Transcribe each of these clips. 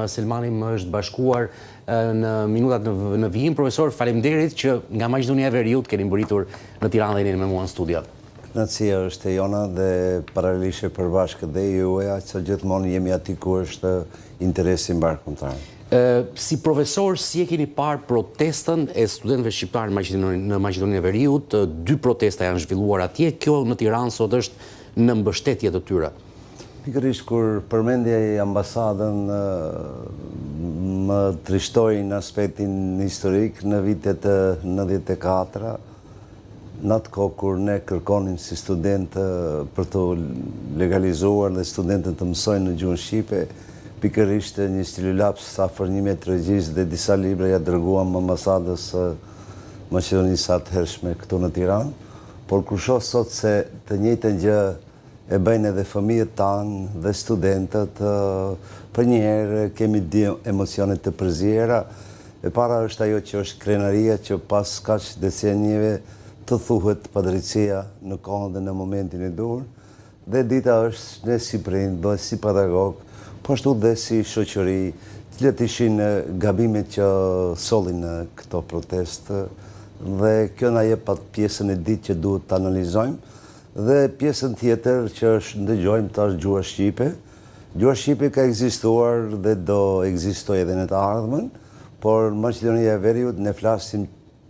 Selmani më është bashkuar në minutat në vijim. Profesor, faleminderit që nga Maqedonia e Veriut keni mbërritur në Tiranë dhe jeni me mua në studio. Kënaqësia është e jona dhe paralelisht përbashkët dhe juaja, që gjithmonë jemi aty ku është interesi mbarkombëtar. Si profesor, si e keni parë protestën e studentëve shqiptarë në Maqedoninë e Veriut? 2 protesta janë zhvilluar atje. Kjo në Tiranë sot është në mbështetje të tyre. Pikërisht kur përmendja e ambasadën më trishtoi në aspektin historik në vitet 94, në atë kohë kur ne kërkonim si studentë për të legalizuar dhe studentët të mësojnë në gjuhën shqipe, pikërisht një stilolaps afër 1 metër regjistë dhe disa libra ja dërguam ambasadës Maqedonisë atëhershme këtu në Tiranë, por kur shoh sot se të njëjtën gjë e bëjnë edhe fëmijët tanë dhe studentët, për njëherë kemi di emocionet të përzjera. E para është ajo që është krenaria që pas kaq decenijeve të thuhet padrejtësia në kohën dhe në momentin e dur. Dhe dita është ne si prind, dhe si pedagog, po ashtu dhe si shoqëri, cilat ishin gabimet që sollin në këto protestë, dhe kjo na jep pat pjesën e ditë që duhet të analizojmë. Dhe pjesën tjetër që është ndëgjojmë tash gjuha shqipe. Gjuha shqipe ka ekzistuar dhe do ekzistojë edhe në të ardhmen, por Maqedonia e Veriut ne flasim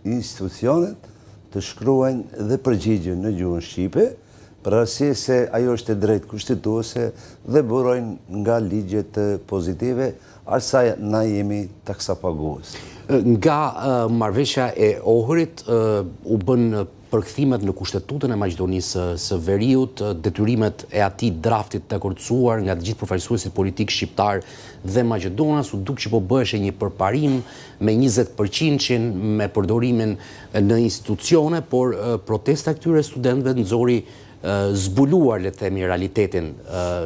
institucionet të shkruajnë dhe përgjigjen në gjuhën shqipe, për arsye se ajo është e drejtë kushtetuese dhe burojnë nga ligjet pozitive, asa na jemi taksapagues. Nga marrëveshja e Ohrit u bën përkthimet në Kushtetutën e Maqedonisë së Veriut, detyrimet e atij draftit të akordsuar nga të gjithë përfaqësuesit politik shqiptar dhe maqedonas, u duk që po bëhej një përparim me 20% me përdorimin në institucione, por protesta këtyre studentëve nxori zbuluar, le të themi, realitetin,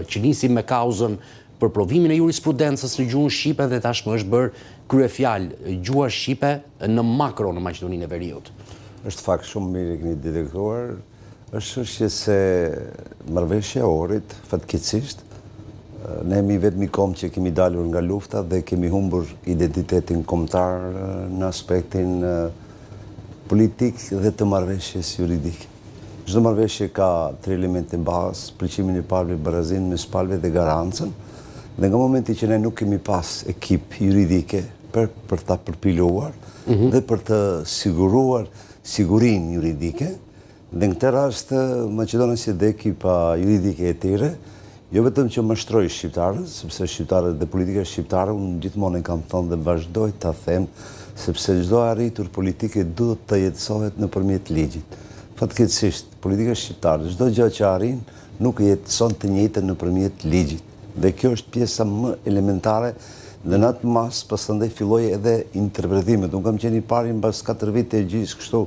që nisi me kauzën për provimin e jurisprudencës në gjuhën shqipe dhe tashmë është bërë kryefjalë gjuha shqipe në makro në Maqedoninë e Veriut. Është fakt shumë mirë e keni detektuar, është që se marrëveshja e Ohrit, fatkeqësisht, ne jemi vetëm kom që kemi dalur nga lufta dhe kemi humbur identitetin kombëtar në aspektin politik dhe të marrëveshjes juridike. Çdo marrëveshje ka 3 elemente bazë: pëlqimin e palëve, barazinë mes palëve dhe garancën. Dhe nga momenti që ne nuk kemi pas ekip juridike për ta përpiluar dhe për të siguruar sigurinë juridike, dhe në këtë rast Maqedonia si dhe ekipa juridike e tyre, jo vetëm që mashtroi shqiptarët, sepse shqiptarët dhe politika shqiptare, unë gjithmonë e kam thënë dhe vazhdoj ta them, sepse çdo arritur politike duhet të jetësohet nëpërmjet ligjit. Fatkeqësisht, politika shqiptare, çdo gjë që arrin nuk jetëson të njëjtën nëpërmjet ligjit. Dhe kjo është pjesa më elementare. Dhe në atë mas, pasandaj filloi edhe interpretimet. Unë kam qenë i pari mbas 4 vite e gjysmë, kështu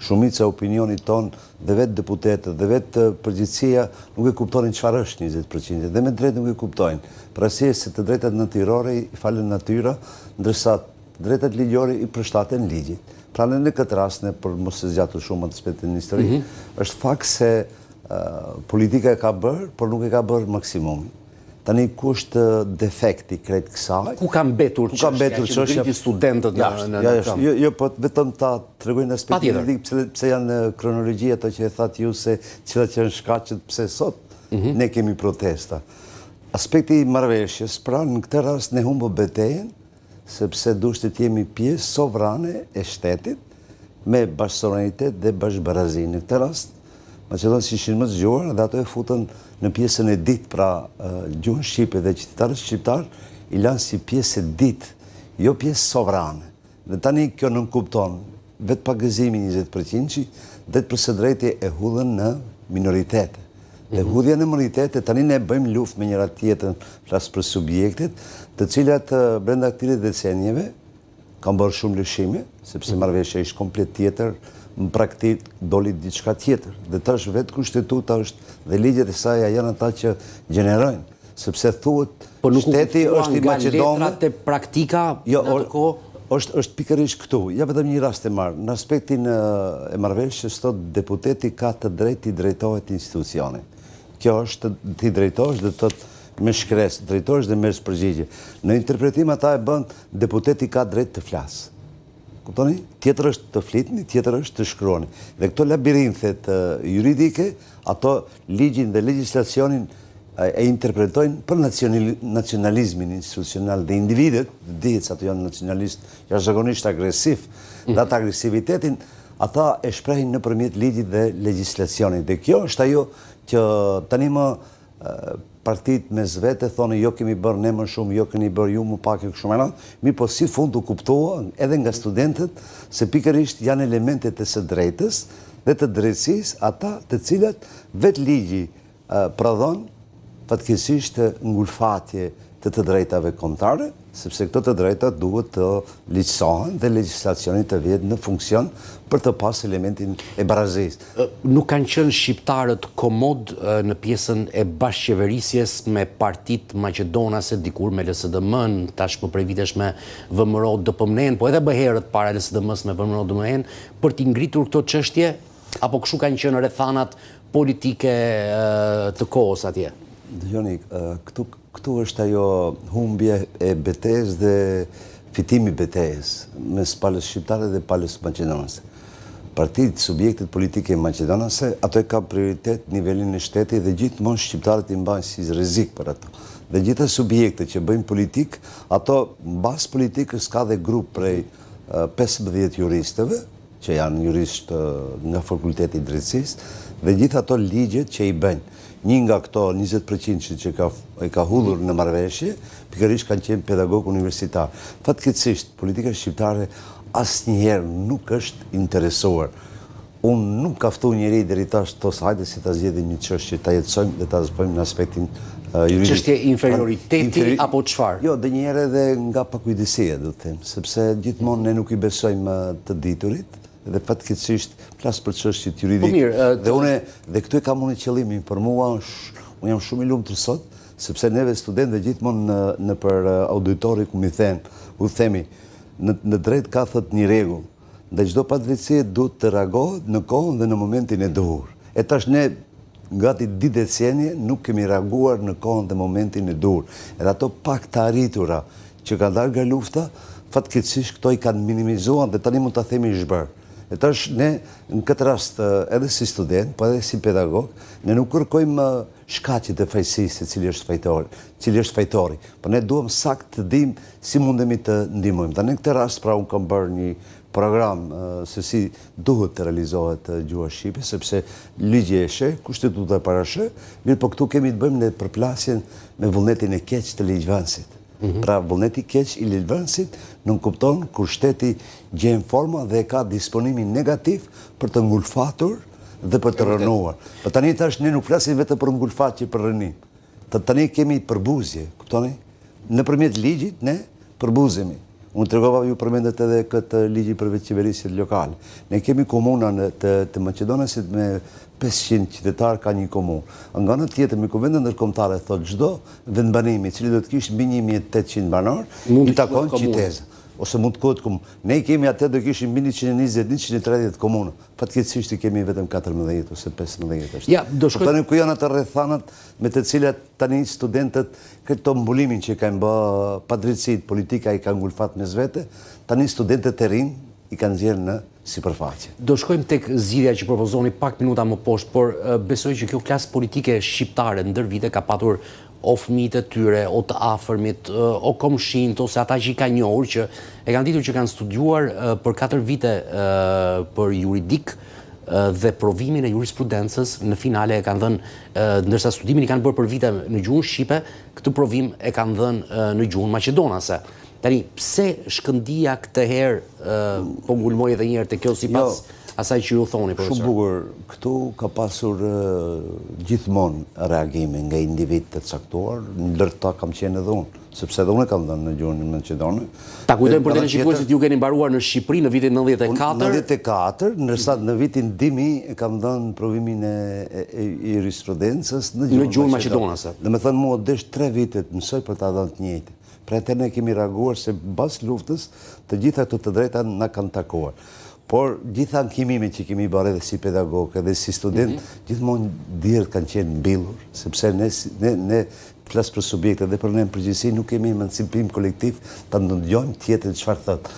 shumica e opinionit ton dhe vetë deputetët dhe vetë përgjithësia nuk e kuptonin çfarë është 20%, dhe me drejtë nuk e kuptojnë. Për arsye se të drejtat natyrore i falen natyra, ndërsa drejtat ligjore i përshtaten ligjit. Pra në këtë rast, ne për mos e zgjatur shumë atë aspektin historik, është fakt se politika e ka bërë, por nuk e ka bërë maksimumin. Tani ku është defekti krejt kësaj? Ku ka mbetur çështja e studentët në jo, po vetëm ta tregojnë aspektin juridik, pse janë kronologji ato që e thatë ju se cilat janë shkaqet pse sot ne kemi protesta. Aspekti i marrëveshjes, pra në këtë rast ne humbëm betejën, sepse duhet të jemi pjesë sovrane e shtetit me bashkësovranitet dhe bashkëbarazi. Në këtë rast Maqedonët ishin më zgjuar dhe ato e futën në pjesën e ditë, pra gjuhën shqipe, dhe qytetarët shqiptar i lanë si pjesë e ditë, jo pjesë sovrane. Dhe tani kjo nuk kupton vetë pagëzimi 20%, dhe përse drejti e hudhen në minoritete. Dhe hudhja në minoritete, tani ne bëjmë luftë me njëra tjetrën, flas për subjektet, të cilat brenda këtyre decenijeve kanë bërë shumë lëshime, sepse marrëveshja ishte komplet tjetër, në praktik doli diçka tjetër. Dhe tash vetë kushtetuta është dhe ligjet e saj janë ata që gjenerojnë, sepse thuhet shteti është i Maqedonisë. Letrat e praktika në atë kohë është pikërisht këtu. Ja vetëm një rast e marr. Në aspektin e marrëveshjes, thot deputeti ka të drejtë i drejtohet institucionit. Kjo është ti drejtohesh, dhe thot me shkres, drejtoresh dhe merës përgjigje. Në interpretim ata e bën deputeti ka drejt të flasë. Kuptoni? Tjetër është të flitni, tjetër është të shkruani. Dhe këto labirinthet juridike, ato ligjin dhe legislacionin e interpretojnë për nacionalizmin institucional dhe individet, dihet se ato janë nacionalist jashtëzakonisht agresiv, dhe atë agresivitetin ata e shprehin nëpërmjet ligjit dhe legjislacionit. Dhe kjo është ajo që tani më partit me zvete thonë jo kemi bërë ne më shumë, jo keni bërë ju më pak e kështu me radhë, mirë po si fund u kuptoa edhe nga studentët se pikërisht janë elementet e së drejtës dhe të drejtësisë ata të cilat vetë ligji prodhon fatkeqësisht ngulfatje të drejtave kombëtare, sepse këto të drejta duhet të ligjësohen dhe legjislacioni të vjetë në funksion për të pas elementin e barazisë. Nuk kanë qenë shqiptarët komod në pjesën e bashkëqeverisjes me partit maqedonase, dikur me LSDM-n, tashmë prej vitesh me VMRO DPMN, po edhe bëherët para LSDM-s me VMRO DPMN, për t'i ngritur këto çështje, apo kështu kanë qenë rrethanat politike të kohës atje? Dëgjoni, këtu është ajo humbje e betejës dhe fitimi betejës mes palës shqiptare dhe palës maqedonase. Partitë, subjektet politike maqedonase, ato e ka prioritet nivelin e shtetit dhe gjithmonë shqiptarët i mbajnë si rrezik për ato. Dhe gjitha subjektet që bëjnë politik, ato mbas politikës ka dhe grup prej 15 juristëve, që janë juristë nga fakulteti i drejtësisë, dhe gjitha ato ligjet që i bëjnë. Një nga këto 20% që ka hudhur në marrëveshje, pikërisht kanë qenë pedagog universitar. Fatkeqësisht, politika shqiptare asnjëherë nuk është interesuar. Unë nuk ka ftuar njeri deri tash thos hajde si ta zgjedhim një çështje, ta jetësojmë dhe ta zgjojmë në aspektin juridik. Çështje inferioriteti apo çfarë? Jo, ndonjëherë edhe nga pakujdesia, do të them, sepse gjithmonë ne nuk i besojmë të diturit. Dhe fatkeqësisht flas për çështjet juridike. Dhe këtu e kam unë qëllimin për mua, unë jam shumë i lumtur sot, sepse neve studentëve gjithmonë në për auditori ku u themi, në drejt ka thot një rregull, dhe çdo padrejtësi duhet të reagohet në kohën dhe në momentin e duhur. E tash ne gati 2 decenije nuk kemi reaguar në kohën dhe momentin e duhur. Edhe ato pak të arritura që kanë dalë nga lufta, fatkeqësisht këto i kanë minimizuar dhe tani mund ta themi zhbër. E tash ne në këtë rast edhe si student, po edhe si pedagog, ne nuk kërkojmë shkaqjet e fajësisë cili është fajtori, por ne duam sakt të dimë si mundemi të ndihmojmë. Tani në këtë rast pra unë kam bërë një program se si duhet të realizohet gjuha shqipe, sepse ligji e sheh, kushtetuta e parasheh, mirë po këtu kemi të bëjmë në përplasjen me vullnetin e keq të ligjvënësit. Pra vullneti keq i ligjvënësit nuk kupton kur shteti gjen forma dhe ka disponimin negativ për të ngulfatur dhe për të rënuar. Po tani tash ne nuk flasim vetëm për ngulfatje, për rënim. Tani kemi përbuzje, kuptoni? Nëpërmjet ligjit ne përbuzemi. Unë tregova, ju përmendet edhe këtë ligji për veçqeverisjet lokale. Ne kemi komuna të Maqedonasit me 500 qytetarë ka një komunë. Nga në tjetër, me kuvendën ndërkombëtare, thot çdo vendbanimi i cili do të kishte mbi 1800 banor, i takon qytetit. Ose mund të kohet komunë. Ne kemi atë do kishim mbi 120-130 komuna. Fatkeqësisht i kemi vetëm 14 ose 15 është. Ja, do shkoj. Tani ku janë ato rrethanat me të cilat tani studentët këto mbulimin që kanë bë padrejtësitë politika i kanë ngulfat mes vete, tani studentët e rinj i kanë nxjerrë në sipërfaqe. Do shkojmë tek zgjidhja që propozoni pak minuta më poshtë, por besoj që kjo klasë politike shqiptare ndër vite ka patur o fëmijët e tyre, o të afërmit, o komshinët, ose ata që i ka njohur, që e kanë ditur që kanë studiuar për 4 vite për juridik dhe provimin e jurisprudencës, në finale e kanë dhënë, ndërsa studimin i kanë bërë për vite në gjuhën shqipe, këtë provim e kanë dhënë në gjuhën maqedonase. Tani, pse shkëndia këtë herë po ngulmoj edhe një herë te kjo sipas asaj që ju thoni, profesor? Shumë bukur. Këtu ka pasur gjithmonë reagime nga individ të caktuar, ndër ta kam qenë edhe unë, sepse edhe unë kam dhënë në gjuhën maqedone. Ta kujtojmë për të shikuesit, ju keni mbaruar në Shqipëri në vitin 94. 94, ndërsa në vitin 2000 e kam dhënë provimin e jurisprudencës në gjuhën maqedonase. Domethënë mua desh 3 vite të mësoj për ta dhënë të njëjtën. Pra atë ne kemi reaguar se pas luftës të gjitha këto të drejta na kanë takuar. por gjitha ankimimet që kemi bërë edhe si pedagog, edhe si student, gjithmonë dirët kanë qenë mbilur, sepse ne flasë për subjekte dhe për ne në përgjithësi nuk kemi emancipim kolektiv të ndëgjojmë tjetër çfarë thotë.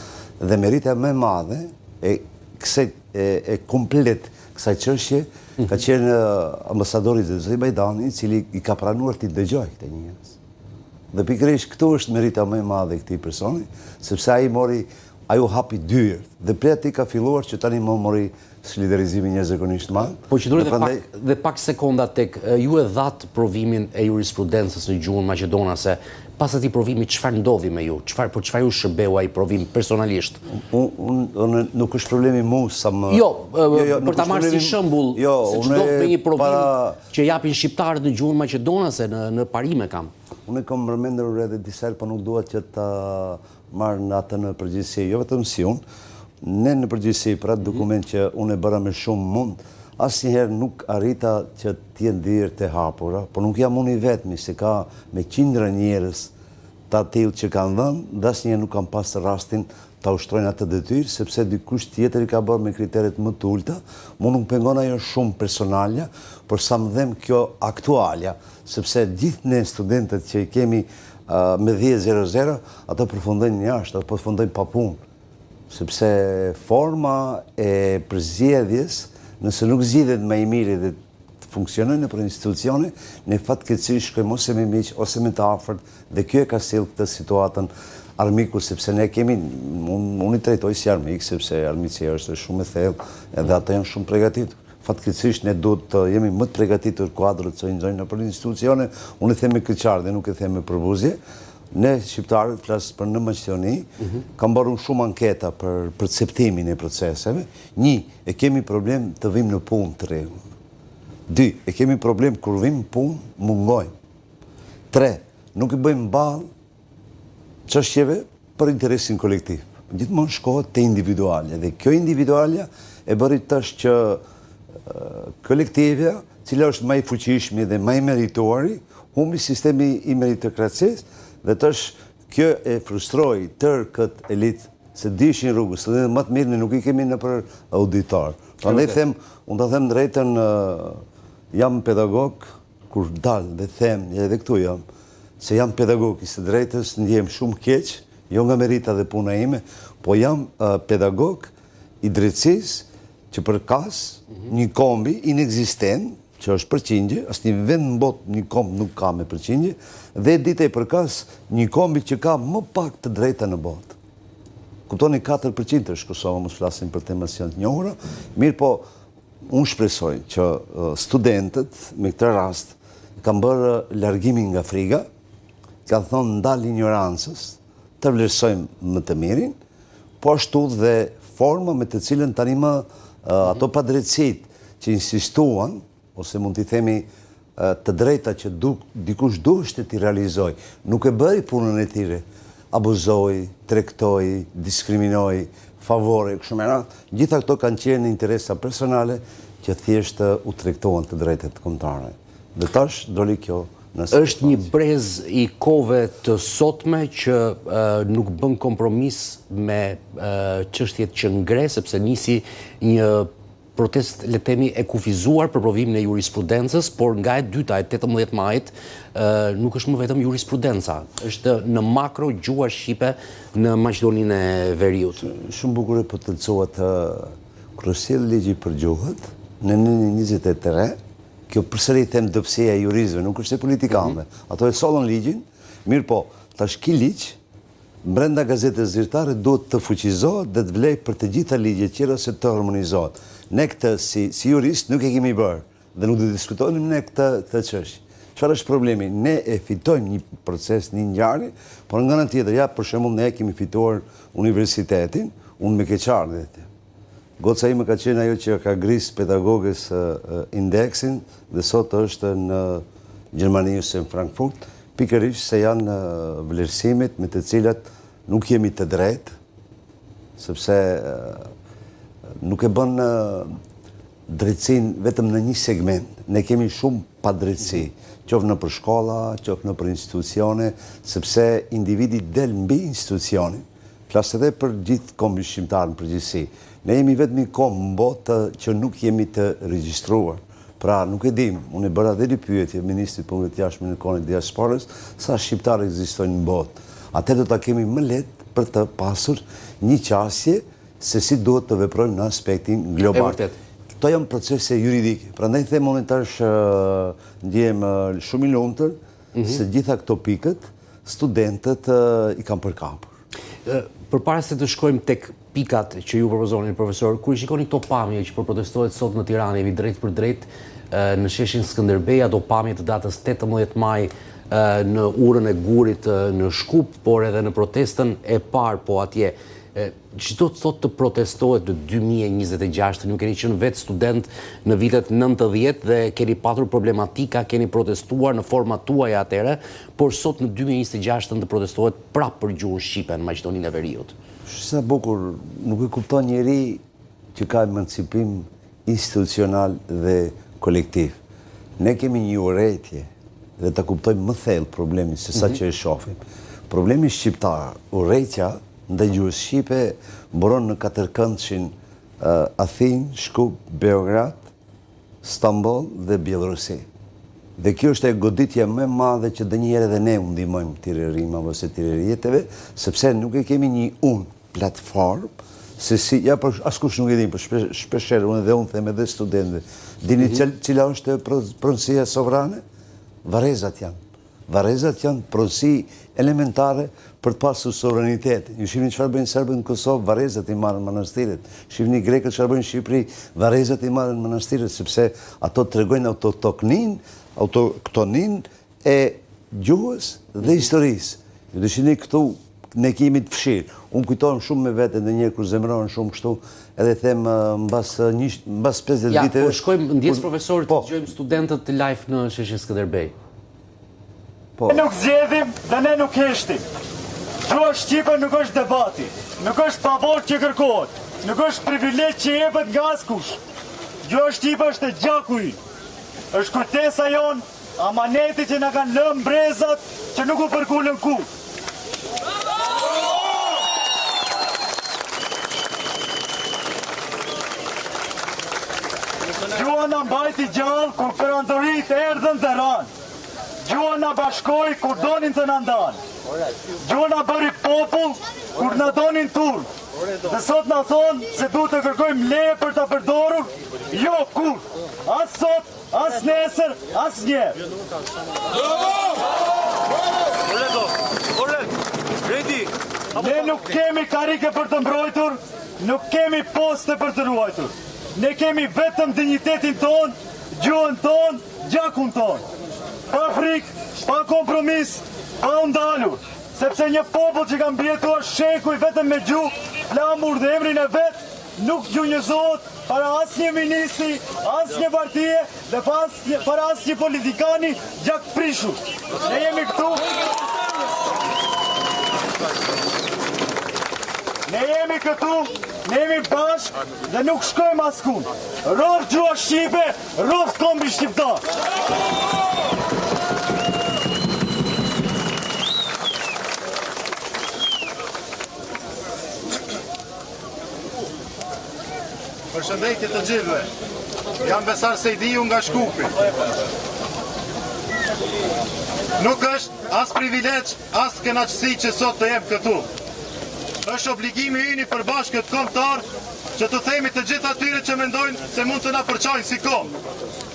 Dhe merita më e madhe e komplet kësaj çështje ka qenë ambasadori Zoti Bajdani, i cili i ka pranuar të dëgjojë këtë njerëz. Dhe pikërisht këtu është merita më e madhe e këtij personi, sepse ai u hapi dyrë dhe prej atij ka filluar që tani më mori solidarizimin njerëzikonisht madh. Po që dhe pak sekonda tek ju e dhatë provimin e jurisprudencës në gjuhën maqedonase. Pas atij provimi çfarë ndodhi me ju? Për çfarë ju shërbeu ai provim personalisht? Nuk është problemi mu sa më... Jo, për ta marrë si shembull, se çdo me një provim që japin shqiptarët në gjuhën maqedonase në parime kam. Unë kam përmendur edhe disa herë, po nuk dua që ta marrë në atë në përgjithësi, jo vetëm si unë, ne në përgjithësi për atë dokument që unë e bëra me shumë mund, asnjëherë nuk arrita që t'jenë dirë të hapura, por nuk jam unë i vetmi, se ka me qindra njerëz të tillë që kanë dhënë, dhe asnjëherë nuk kam pas rastin ta ushtrojnë atë detyrë, sepse dikush tjetër i ka bërë me kriteret më të ulta, mu nuk pengon ajo shumë personalja, por sa më dhem kjo aktualja, sepse gjithë ne studentët që i kemi me 10.00, ato përfundojnë jashtë, ato përfundojnë pa punë, sepse forma e përzgjedhjes, nëse nuk zgjidhet më i miri dhe të funksionojnë në për institucione, ne fatkeqësisht shkojmë ose me miq ose me të afërt, dhe kjo e ka sjellë këtë situatën armiku, sepse ne kemi, unë i trajtoj si armik, sepse armiqësia është shumë e thellë, edhe ata janë shumë përgatitur. Fatkeqësisht ne duhet të jemi më të përgatitur kuadrët që nxojnë në për institucione, unë e them me këqardhje, nuk e them me përbuzje. Ne shqiptarët, flas për në Maqedoni, kam bërë shumë anketa për perceptimin e proceseve. 1, e kemi problem të vim në punë të rregull. 2, e kemi problem kur vim në punë, mungojmë. 3, nuk i bëjmë ballë çështjeve për interesin kolektiv. Gjithmonë shkohet te individualja, dhe kjo individualja e bëri tash që kolektivja, cila është më i fuqishmi dhe më i merituari, humbi sistemi i meritokracisë, dhe tash kjo e frustroi tërë këtë elitë se dishin rrugës, dhe më të mirë ne nuk i kemi në për auditor. Prandaj them, unë ta them drejtën, jam pedagog, kur dal dhe them, edhe këtu jam, se jam pedagog i së drejtës, ndjem shumë keq, jo nga merita dhe puna ime, po jam pedagog i drejtësisë, që përkas një kombi inexistent, që është përqindje, asë një vend në botë një kombi nuk ka me përqindje, dhe dite e përkas një kombi që ka më pak të drejta në botë. Kuptoni 4% është Kosova, mos flasim për temat që janë të njohura, mirë po, unë shpresoj që studentët, me këtë rast, kanë bërë largimin nga friga, kanë thonë ndal ignorancës, të vlerësojmë më të mirin, po ashtu dhe forma me të cilën tani më ato padrejtësit që insistuan, ose mund t'i themi të drejta që dikush duhet t'i realizoj, nuk e bëri punën e tyre, abuzoj, tregtoj, diskriminoj, favore, kështu me radhë, gjitha këto kanë qenë interesa personale që thjesht u tregtohen të drejtat kombëtare. Dhe tash doli kjo. Është një brez i kohëve të sotme që nuk bën kompromis me çështjet që ngre, sepse nisi një protest, le të themi, e kufizuar për provimin e jurisprudencës, por nga e dyta, e 18 majit, nuk është më vetëm jurisprudenca, është në makro gjua shqipe në Maqedoninë e Veriut. Shumë bukur e potencohet kur sjell ligji për gjuhët në 23. Kjo përsëri them dopsia e juristëve, nuk është e politikanëve. Ato e sollën ligjin, mirë po, tash ky ligj brenda gazetës zyrtare duhet të fuqizohet dhe të vlej për të gjitha ligjet tjera se të harmonizohet. Ne këtë si jurist nuk e kemi bërë dhe nuk do të diskutojmë ne këtë çështje. Çfarë është problemi? Ne e fitojmë një proces, një ngjarje, por nga ana tjetër, ja për shembull ne kemi fituar universitetin, unë me keqardhje. Goca ime ka qenë ajo që ka gris pedagogës indeksin dhe sot është në Gjermani ose në Frankfurt, pikërisht se janë vlerësimit me të cilat nuk jemi të drejtë, sepse nuk e bën drejtësinë vetëm në një segment. Ne kemi shumë padrejtësi, qoftë në për shkolla, qoftë në për institucione, sepse individi del mbi institucionin. Flas edhe për gjithë kombin shqiptar në përgjithësi. Ne jemi vetëm komë në botë që nuk jemi të regjistruar. Pra, nuk e dim, unë e bëra dhe një pyetje Ministrit Punëve të Jashtme në kohën e diasporës, sa shqiptarë ekzistojnë në botë. Atë do ta kemi më lehtë për të pasur një qasje se si duhet të veprojmë në aspektin global. Këto janë procese juridike. Prandaj them unë tash ndjem shumë i lumtur se gjitha këto pikët studentët i kanë përkapur. Përpara se të shkojmë tek pikat që ju propozoni, profesor, kur i shikoni këto pamje që protestohet sot në Tiranë, jemi drejt për drejt në sheshin Skënderbej, ato pamje të datës 18 maj në urën e Gurit në Shkup, por edhe në protestën e parë po atje. Që do të thotë të protestohet në 2026, ju keni qenë vetë student në vitet 90 dhe keni patur problematika, keni protestuar në forma tuaja atëre, por sot në 2026 të protestohet prapë për gjuhën shqipe në Maqedoninë e Veriut. Sa bukur, nuk e kupton njeri që ka emancipim institucional dhe kolektiv. Ne kemi një urrëtie dhe ta kuptojmë më thellë problemin se sa që e shohim. Problemi shqiptar, urrëtia ndaj gjuhës shqipe mburon në katërkëndshin Athinë, Shkup, Beograd, Stamboll dhe Bielorusi. Dhe kjo është e goditja më e madhe që ndonjëherë edhe ne u ndihmojmë tirërim ose tirërieteve, sepse nuk e kemi një platformë, se si, ja, për askush nuk e din, për shpesherë, unë them edhe studentëve, dini cila është pronësia sovrane? Varezat janë. Varezat janë pronësi elementare për të pasur sovranitet. Ju shihni çfarë bëjnë serbët në Kosovë, varezat i marrin manastiret. Shihni grekët çfarë bëjnë në Shqipëri, varezat i marrin manastiret, sepse ato tregojnë autoktonin e gjuhës dhe historisë. Ju do shihni këtu ne kemi të fshirë. Unë kujtohem shumë me vete ndonjëherë kur zemërohen shumë kështu, edhe them mbas 50 viteve. Po shkojmë ndjes profesorit, të dëgjojmë studentët të live në sheshin Skënderbej. Ne nuk zgjedhim dhe ne nuk heshtim. Gjuha shqipe nuk është debati, nuk është favor që kërkohet, nuk është privilegj që jepet nga askush. Gjuha shqipe është e gjaku ynë. Është kujtesa jon, amaneti që na kanë lënë brezat që nuk u përkulën kurrë. Gjuha na mbajti gjallë kur perandorit erdhën dhe ranë. Gjuha na bashkoi kur donin të na ndanë. Gjuha na bëri popull kur na donin turp. Dhe sot na thonë se duhet të kërkojmë leje për ta përdorur, jo kur. As sot, as nesër, as njerë. Ne nuk kemi karike për të mbrojtur, nuk kemi poste për të ruajtur. Ne kemi vetëm dinjitetin ton, gjuhën ton, gjakun ton. Pa frikë, pa kompromis, pa ndalur. Sepse një popull që ka mbjetuar shekuj vetëm me gjuhë, flamur dhe emrin e vetë, nuk gjunjëzohet para asnjë ministri, asnjë partie dhe para asnjë politikani gjak prishur. Ne jemi këtu. Ne jemi këtu, ne jemi bashkë dhe nuk shkojmë askund. Rrofë gjuha shqipe, rrofë kombi shqiptar. Përshëndetje të gjithëve. Jam Besar Sejdiu nga Shkupi. Nuk është as privilegj, as kënaqësi që sot të jem këtu. Është obligimi ynë i përbashkët kombëtar që të themi të gjithë atyre që mendojnë se mund të na përçojnë si kombë.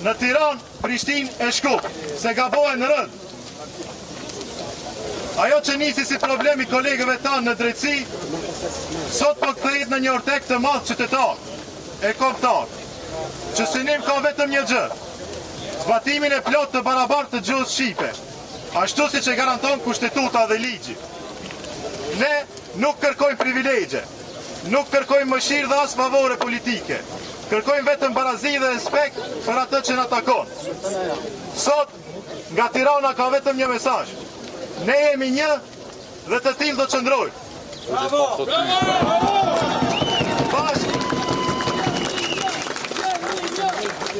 Në Tiranë, Prishtinë e Shkup, se gabohen rënd. Ajo që nisi si problemi kolegëve tanë në drejtësi, sot po kthehet në një ortek të madh qytetar e kombëtar, që synim ka vetëm një gjë: zbatimin e plot të barabartë të gjuhës shqipe, ashtu siç e garanton Kushtetuta dhe ligji. Ne nuk kërkojmë privilegje, nuk kërkojmë mëshirë dhe as favore politike. Kërkojmë vetëm barazi dhe respekt për atë që na takon. Sot, nga Tirana ka vetëm një mesazh. Ne jemi një dhe të tillë do qëndrojmë.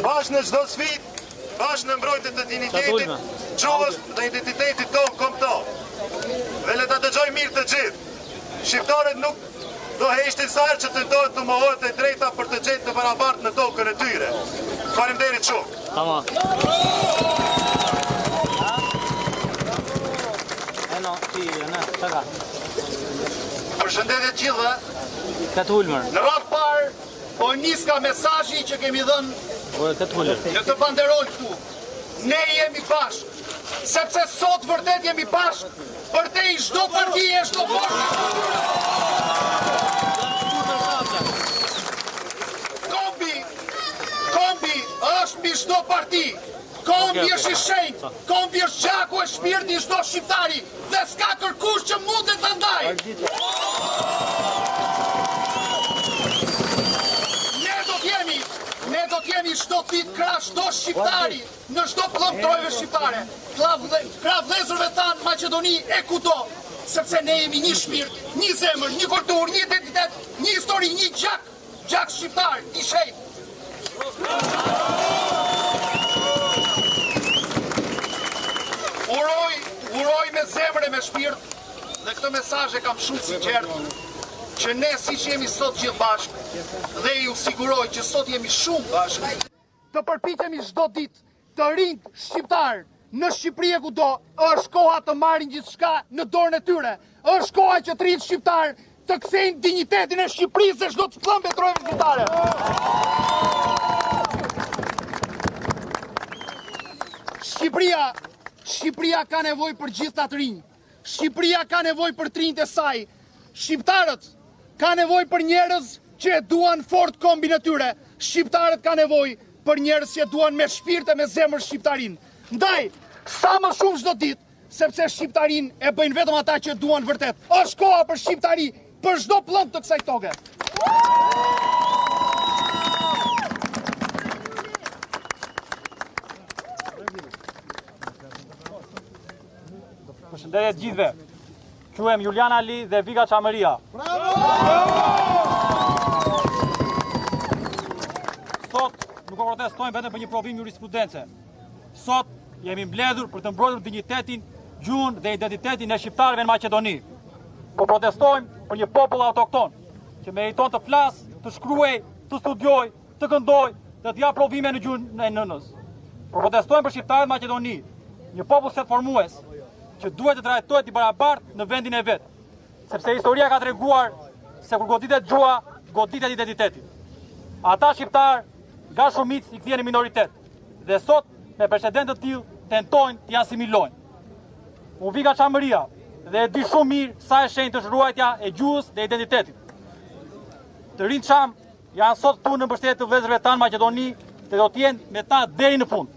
Bashkë në çdo sfidë, bashkë në mbrojtje të dinjitetit, gjuhës dhe identitetit tonë kombëtar. Dhe le ta dëgjojmë mirë të gjithë. Shqiptarët nuk do heshtin sarë që të dojnë të mohojt e drejta për të gjetë të barabartë në tokën e tyre. Faleminderit shumë. Tamam. Përshëndetje gjithë. Në radhë parë, po nis ka mesazhi që kemi dhënë në të banderol këtu. Ne jemi bashkë, sepse sot vërtet jemi bashkë, përtej çdo parti e çdo forcë. Kombi është mbi çdo parti. Kombi është i shenjtë, kombi është gjaku e shpirti i çdo shqiptari dhe s'ka kërkush që mundet ta ndajë. Ne do t'jemi çdo ditë krah çdo shqiptari në çdo pllëmtojve shqiptare, krah vëllezërve tanë Maqedoni e kudo, sepse ne jemi një shpirt, një zemër, një kulturë, një identitet, një histori, një gjak shqiptar, i shenjtë. Uroj me zemër e me shpirt, dhe këtë mesazh e kam shumë sinqert, që ne si që jemi sot gjithë bashkë, dhe ju siguroj që sot jemi shumë bashkë, të përpiqemi çdo ditë të rinjt shqiptar në Shqipëri e kudo, është koha të marrin gjithçka në dorën e tyre. Është koha që të rinjt shqiptar të kthejnë dinjitetin e Shqipërisë dhe çdo të pllëmbë trojve shqiptare. Shqipëria ka nevojë për gjithë të rinj. Shqipëria ka nevojë për të rinjt e saj. Shqiptarët ka nevojë për njerëz që e duan fort kombin e tyre. Shqiptarët ka nevojë për njerëz që e duan me shpirt e me zemër shqiptarin. Ndaj, sa më shumë çdo ditë, sepse shqiptarin e bëjnë vetëm ata që duan vërtet. Është koha për shqiptari, për çdo pllëmb të kësaj toke. Përshëndetje gjithëve. Quhem Julian Ali dhe Vika Çamëria. Sot nuk po protestojmë vetëm për një provim jurisprudence. Sot jemi mbledhur për të mbrojtur dinjitetin, gjuhën dhe identitetin e shqiptarëve në Maqedoni. Po protestojmë për një popull autokton që meriton të flasë, të shkruaj, të studioj, të këndoj dhe të japë provime në gjuhën e nënës. Po protestojmë për shqiptarët në Maqedoni, një popull setformues që duhet të trajtohet i barabartë në vendin e vet, sepse historia ka treguar se kur goditet gjuha, goditet identiteti. Ata shqiptar nga shumicë i kthehen në minoritet dhe sot me precedent të tillë tentojnë të asimilojnë. Unë Vika Çamëria dhe e di shumë mirë sa e shenjtë është ruajtja e gjuhës dhe identitetit. Të rinjt Çam janë sot këtu në mbështetje të vëllezërve tanë Maqedoni dhe do të jenë me ta deri në fund.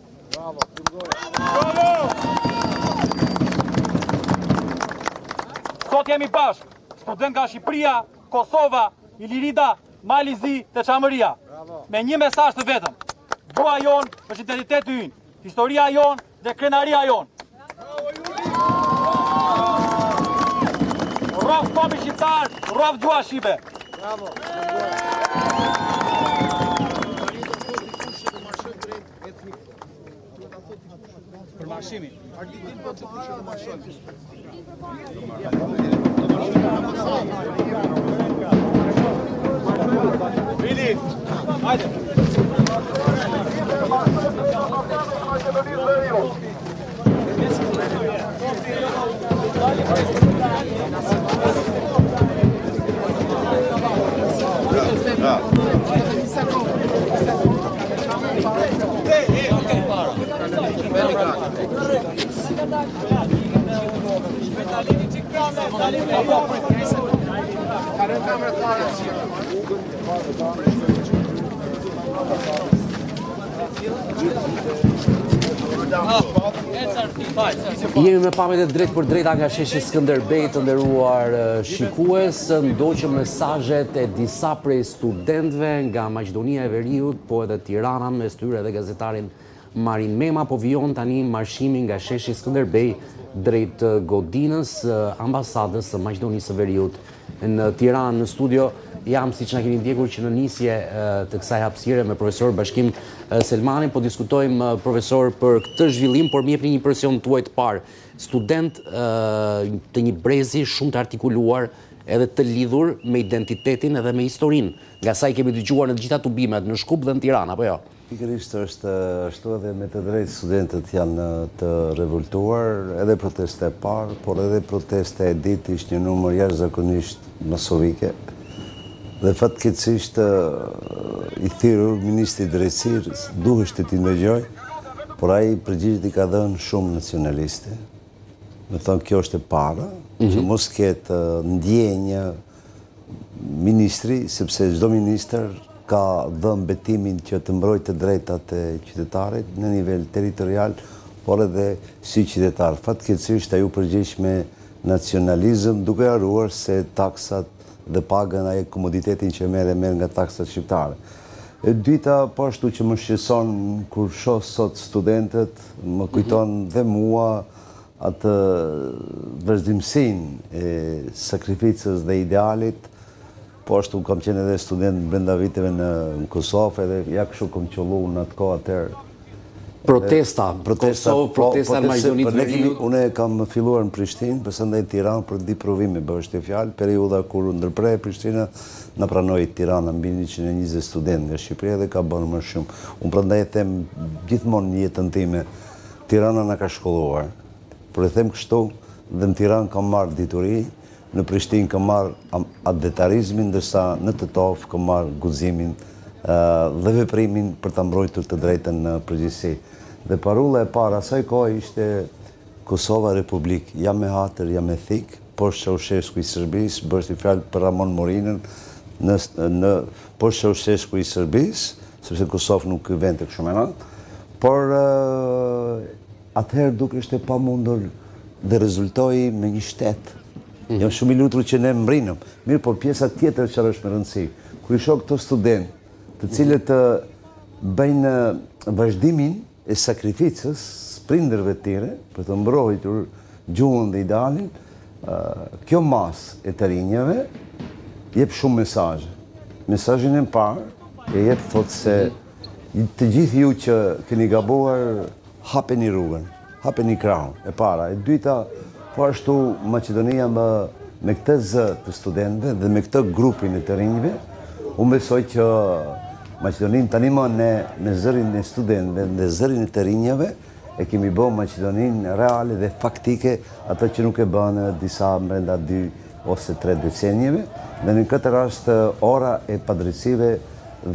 Sot jemi bashkë, student nga Shqipëria, Kosova, Ilirida, Malizi dhe Çamëria, me një mesazh të vetëm. Gjuha jonë është identiteti ynë, historia jonë dhe krenaria jonë. Rrof kombin shqiptar, rrof gjuha shqipe. Për marshimin. Vili, hajde. Jemi me pamjet e drejt për drejta nga sheshi Skënderbej, të nderuar shikues, ndoqëm mesazhet e disa prej studentëve nga Maqedonia e Veriut, po edhe Tirana, mes tyre edhe gazetarin Marin Mema, po vijon tani marshimi nga sheshi Skënderbej drejt godinës ambasadës së Maqedonisë së Veriut në Tiranë. Në studio jam, siç na keni ndjekur, që në nisje të kësaj hapësire me profesor Bashkim Selmanin, po diskutojmë profesor për këtë zhvillim, por më jepni një impresion tuaj të parë. Student të një brezi shumë të artikuluar edhe të lidhur me identitetin edhe me historinë. Nga sa i kemi dëgjuar në të gjitha tubimet në Shkup dhe në Tiranë, apo jo? Pikërisht është ashtu edhe me të drejtë studentët janë të revoltuar, edhe proteste e parë, por edhe proteste e ditë ishte një numër jashtëzakonisht masovike. Dhe fatkeqësisht i thirrur ministri i drejtësisë duhej të ndëgjoj, por ai përgjigjet i ka dhënë shumë nacionaliste. Me thonë kjo është e para, që mos ketë ndjenjë ministri, sepse çdo ministër ka dhënë betimin që të mbrojë të drejtat e qytetarit në nivel territorial, por edhe si qytetar. Fatkeqësisht ai u përgjigj me nacionalizëm, duke haruar se taksat dhe pagën ai komoditetin që merr nga taksat shqiptare. E dyta, po ashtu që më shqetëson kur shoh sot studentët, më kujton dhe mua atë vazhdimsinë e sakrificës dhe idealit. Po ashtu kam qenë edhe student brenda viteve në Kosovë, edhe ja kështu kam qollu në atë kohë atëherë. Protesta në Maqedoninë të Veriut. Unë kam filluar në Prishtinë, përsandaj në Tiranë për di provime bështje fjalë, periudha kur u ndërprej Prishtina, na pranoi Tirana mbi 120 studentë nga Shqipëria dhe ka bërë më shumë. Unë prandaj e them gjithmonë në jetën time, Tirana na ka shkolluar. Por e them kështu, dhe në Tiranë kam marrë dituri, në Prishtinë kam marrë adetarizmin, ndërsa në Tetov kam marrë guximin dhe veprimin për ta mbrojtur të drejtën në përgjithësi. Dhe parulla e parë asaj kohe ishte Kosova Republik, jam me hatër, jam me thik, poshtë Ceaușescu i Serbisë, bështi fjalë për Ramon Morinën, në poshtë Ceaușescu i Serbisë, sepse Kosovë nuk vend tek shumë anë, por atëherë duke ishte pamundur dhe rezultoi me një shtet. Jam shumë i lutur që ne mbrinëm. Mirë, por pjesa tjetër që është me rëndësi, kur i shoh këto studentë, të cilët bëjnë vazhdimin e sakrificës prindërve të tyre për të mbrojtur gjuhën dhe idealin, kjo masë e të rinjeve jep shumë mesazhe. Mesazhin e parë e jep thotë se të gjithë ju që keni gabuar, hapeni rrugën, hapeni krahun, e para. E dyta, po ashtu Maqedonia me këtë zë të studentëve dhe me këtë grupin e të rinjve, unë besoj që Maqedoninë tani më ne me zërin e studentëve dhe zërin e të rinjve e kemi bërë Maqedoninë reale dhe faktike, ato që nuk e bënë disa brenda 2 ose 3 decenjeve, dhe në këtë rast ora e padrejtësive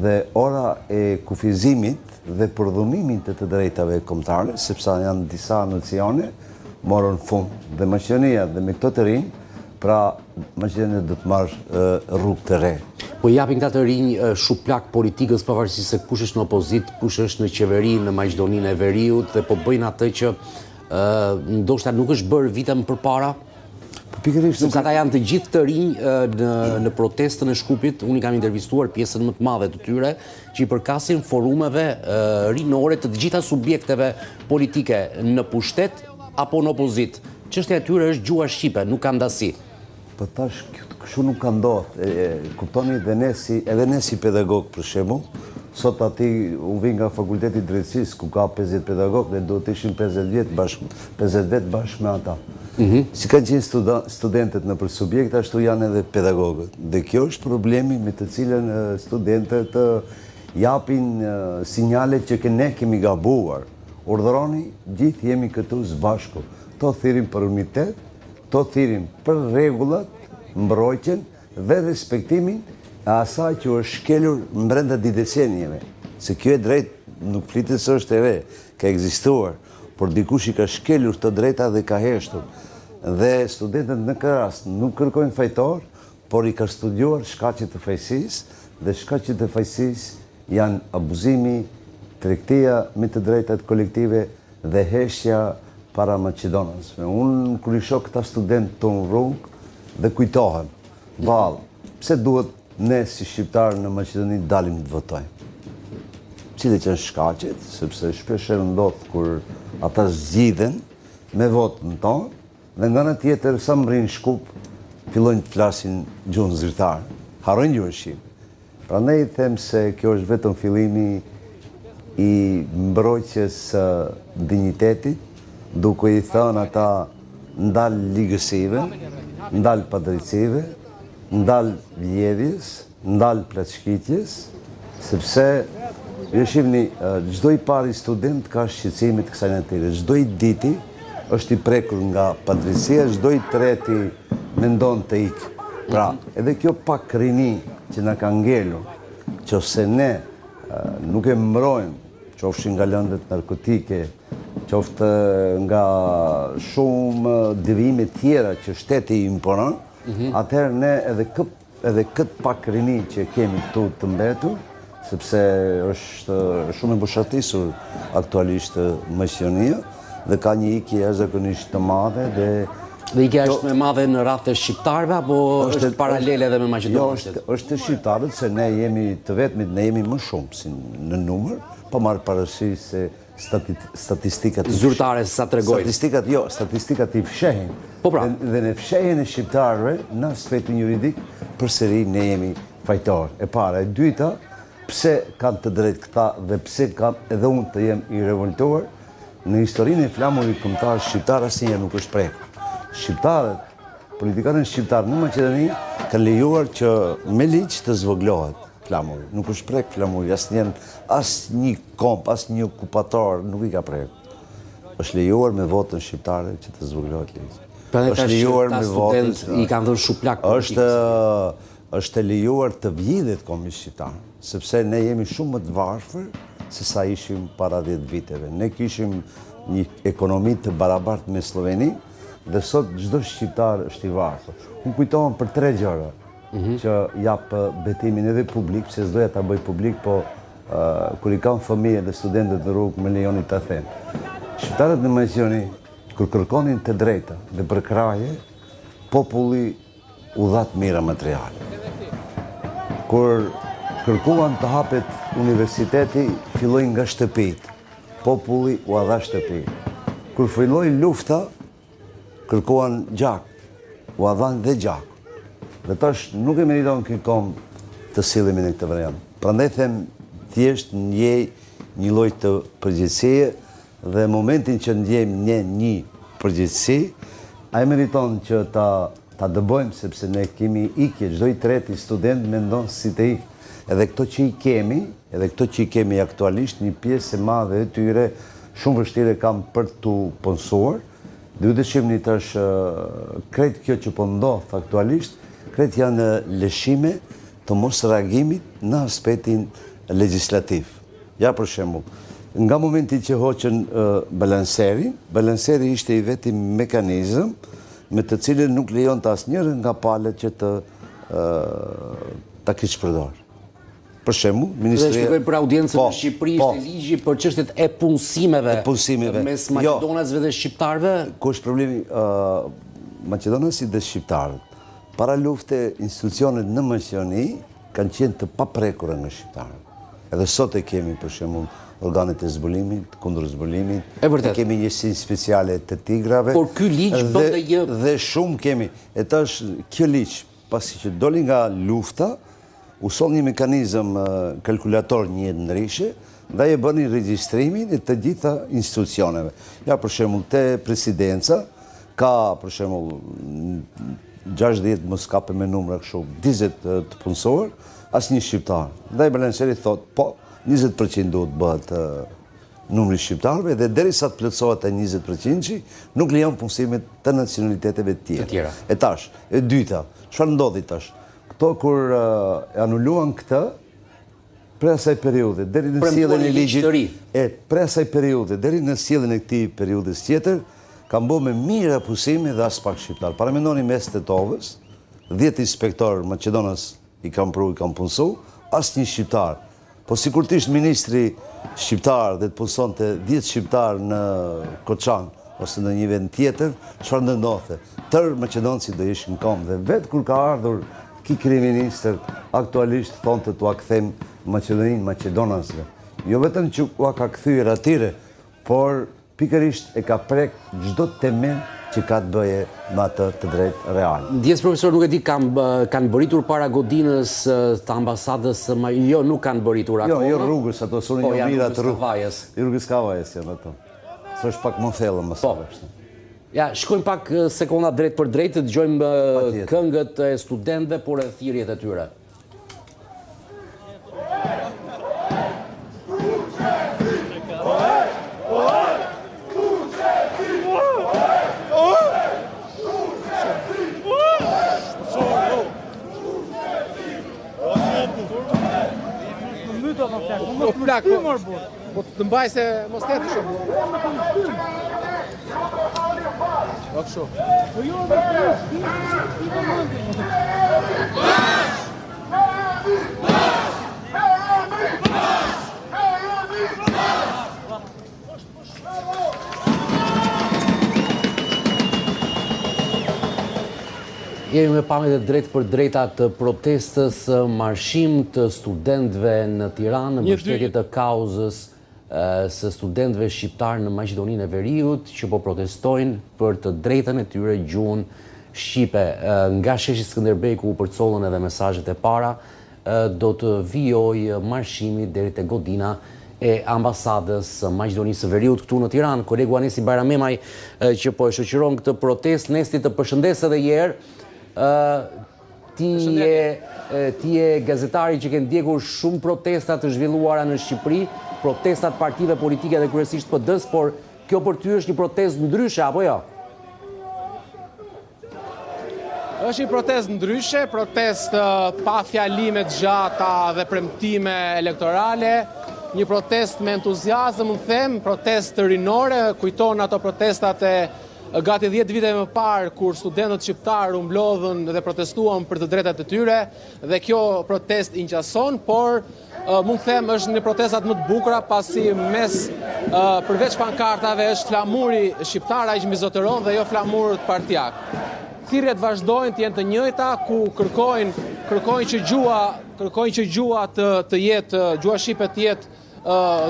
dhe ora e kufizimit dhe përdhumimit të drejtave kombëtare, sepse janë disa nocione morën fund dhe Maqedonia dhe me këto të rinj, pra Maqedonia do të marrë rrugë të re. Po japin këta të rinj shuplak politikës pavarësisht se kush është në opozitë, kush është në qeveri në Maqedoninë e Veriut dhe po bëjnë atë që ndoshta nuk është bërë vite më përpara. Po pikërisht sepse ata janë të gjithë të rinj në protestën e Shkupit, unë i kam intervistuar pjesën më të madhe të tyre që i përkasin forumeve rinore të gjitha subjekteve politike në pushtet apo në opozit. Çështja e tyre është gjuha shqipe, nuk ka ndasi. Po tash kështu nuk ka ndodhur. Kuptoni edhe ne si pedagog për shembull, sot aty u vi nga fakulteti i drejtësisë ku ka 50 pedagog dhe duhet të ishin 50 vet bashkë me ata. Si kanë qenë studentët në për subjekt, ashtu janë edhe pedagogët. Dhe kjo është problemi me të cilën studentët japin sinjale që ne kemi gabuar. Urdhëroni, gjithë jemi këtu së bashku. To thirrim për unitet, to thirrim për rregullat, mbrojtjen dhe respektimin e asaj që është shkelur brenda decenijeve. Se kjo e drejt nuk flitet se është e re, ka ekzistuar, por dikush i ka shkelur të drejta dhe ka heshtur. Dhe studentët në këtë rast nuk kërkojnë fajtor, por i ka studiuar shkaqet e fajësisë, dhe shkaqet e fajësisë janë abuzimi, tregtia me të drejtat kolektive dhe heshtja para Maqedonësve. Unë kur i shoh këta studentë të në rrugë dhe kujtohem, vallë, pse duhet ne si shqiptarë në Maqedoni dalim të votojmë? Cilat janë shkaqet, sepse shpesh ndodh kur ata zgjidhen me votën tonë dhe nga ana tjetër sa mbrin Shkup fillojnë të flasin gjuhën zyrtare, harrojnë gjuhën shqipe. Prandaj them se kjo është vetëm fillimi i mbrojtjes së dinjitetit, duke i thënë ata ndal ligësive, ndal padrejtësive, ndal vjedhjes, ndal plotshkitjes, sepse ju shihni çdo i pari student ka shqetësime të kësaj natyre. Çdo i diti është i prekur nga padrejësia, çdo i treti mendon të ikë. Pra, edhe kjo pak rini që na ka ngelur, qofse ne nuk e mbrojmë, qofshin nga lëndët narkotike, qoftë nga shumë devijime tjera që shteti i imponon, atëherë ne edhe këtë pak rini që kemi këtu të mbetur, sepse është shumë e mbushatisur aktualisht maqedonia dhe ka një ikje jashtëzakonisht të madhe dhe ikja është me madhe në radhë të shqiptarëve, apo është paralele edhe me maqedonësit? Jo, është të shqiptarët, se ne jemi të vetmit, ne jemi më shumë si në numër, pa marrë parasysh se statistikat zyrtare sa tregojnë. Statistikat i fshehin. Po pra. Dhe në fshehin e shqiptarëve në aspektin juridik, përsëri ne jemi fajtor. E para, e dyta, pse kanë të drejtë këta dhe pse kam edhe unë të jem i revoltuar, në historinë e flamurit kombëtar shqiptar asnjëherë nuk është prekur. Shqiptarët, politikanët shqiptarë në Maqedoni kanë lejuar që me ligj të zvoglohet flamuri. Nuk është prek flamuri, asnjë komp, asnjë okupator nuk i ka prek. Është lejuar me votën shqiptare që të zvoglohet ligj. Është lejuar me votën, i kanë dhënë shuplak politikës. Është lejuar të vjedhet kombëtar shqiptar, sepse ne jemi shumë më të varfër se sa ishim para 10 viteve. Ne kishim një ekonomi të barabartë me Sloveni, dhe sot çdo shqiptar është i varfër. Unë kujtohem për 3 gjëra që jap betimin edhe publik, pse s'doja ta bëj publik, po kur i kam fëmijë dhe studentët në rrugë më lejoni ta them. Shqiptarët në Maqedoni, kur kërkonin të drejta dhe për kraje, populli u dha të mira materiale. Kur kërkuan të hapet universiteti, filloi nga shtëpitë. Populli u dha shtëpi. Kur filloi lufta, kërkoan gjak, u adhan dhe gjak. Dhe tash nuk e meriton ky kom të sillemi në këtë variant. Prandaj them thjesht ndjej një lloj të përgjegjësie dhe momentin që ndjejmë ne një përgjegjësi, ai meriton që ta dëbojmë sepse ne kemi ikje, çdo i treti student mendon si të ikë. Edhe këto që i kemi aktualisht, një pjesë e madhe e tyre shumë vështirë kam për t'u punsuar. Dhe ju dëshimni tash krejt kjo që po ndodh aktualisht, krejt janë lëshime të mos reagimit në aspektin legjislativ. Ja për shembull, nga momenti që hoqën balanseri ishte i vetëm mekanizëm me të cilën nuk lejon të asnjëri nga palët që ta kish përdor. Për shembull, Ministria... Dhe shpikoj për audiencën në Shqipëri ishte ligji për çështjet e punësimeve mes maqedonasve dhe shqiptarëve. Ku është problemi? Maqedonasit dhe shqiptarët. Para lufte, institucionet në Maqedoni kanë qenë të paprekura nga shqiptarët. Edhe sot e kemi, për shembull, organet e zbulimit, kundër zbulimit. E kemi njësinë speciale të tigrave. Por ky ligj dhe shumë kemi. E tash kjo ligj, pasi që doli nga lufta, uson një mekanizëm kalkulator një ndryshe, dhe e bëni regjistrimin e të gjitha institucioneve. Ja, për shembull, te presidenca, ka, për shembull, 60, mos kape me numra kështu, 20 të punësor, asnjë shqiptar. Dhe balanceri thot, po, 20% duhet bëhet numri shqiptarëve, dhe derisa të plotësohet e 20%, nuk lejon punësimet të nacionaliteteve të tjera. E tash, e dyta, çfarë ndodhi tash? Këto kur anuluan këtë, pre asaj periude, deri në sjelljen e ligjit, pre asaj periude, deri në sjelljen e këtij periudës tjetër, kam bërë me mirë pusime dhe as pak shqiptar. Para mendoni mes Tetovës, 10 inspektor Maqedonas i kam pru, i kam punësu, asnjë shqiptar. Po sikur të ishte ministri shqiptar dhe të punësonte 10 shqiptar në Koçan ose në një vend tjetër, çfarë do ndodhte? Tërë maqedonësit do ishin kom dhe vetë kur ka ardhur ki kryeministër aktualisht thonë të tua kthem Maqedoninë maqedonasve. Jo vetëm që ua ka kthyer atyre, por pikërisht e ka prek çdo temën që ka të bëje me atë të drejtë real. Ndjes profesor, nuk e di kanë bëritur para godinës të ambasadës, jo nuk kanë bëritur akoma. Jo rrugës ato sonë një mira të rrugës. Rrugës Kavajës janë ato. S'është pak më thellë më së bashku. Ja, shkojmë pak sekonda drejt për drejt, të dëgjojmë këngët e studentëve, por edhe thirrjet e tyre. Po të mbaj se mos ketë shumë. O kështu. Jemi me pamjet e drejt për drejta të protestës marshim të studentëve në Tiranë në mbështetje të kauzës së studentëve shqiptarë në Maqedoninë e Veriut që po protestojnë për të drejtën e tyre gjuhën shqipe. Nga sheshi Skënderbeku u përcollën edhe mesazhet e para, do të vijojë marshimi deri te godina e ambasadës Maqedonisë së Veriut këtu në Tiranë. Kolegu Anesi Bajramemaj që po e shoqëron këtë protestë, Nesti, të përshëndes edhe një herë. Ti je gazetari që ke ndjekur shumë protesta të zhvilluara në Shqipëri, protestat partive politike dhe kryesisht PD-s, por kjo për ty është një protestë ndryshe, apo jo? Është një protestë ndryshe, protestë pa fjalime të gjata dhe premtime elektorale, një protestë me entuziazëm, më them, protestë rinore, kujton ato protestat e gati 10 vite më parë, kur studentët shqiptarë u mblodhën dhe protestuan për të drejtat e tyre, dhe kjo protest inqason, por mund them është një protestat më të bukura, pasi përveç pankartave është flamuri shqiptar ai që mbizotëron dhe jo flamurët partijak. Thirrjet vazhdojnë të jenë të njëjta, ku kërkojnë që gjua të jetë, gjua shqipe të jetë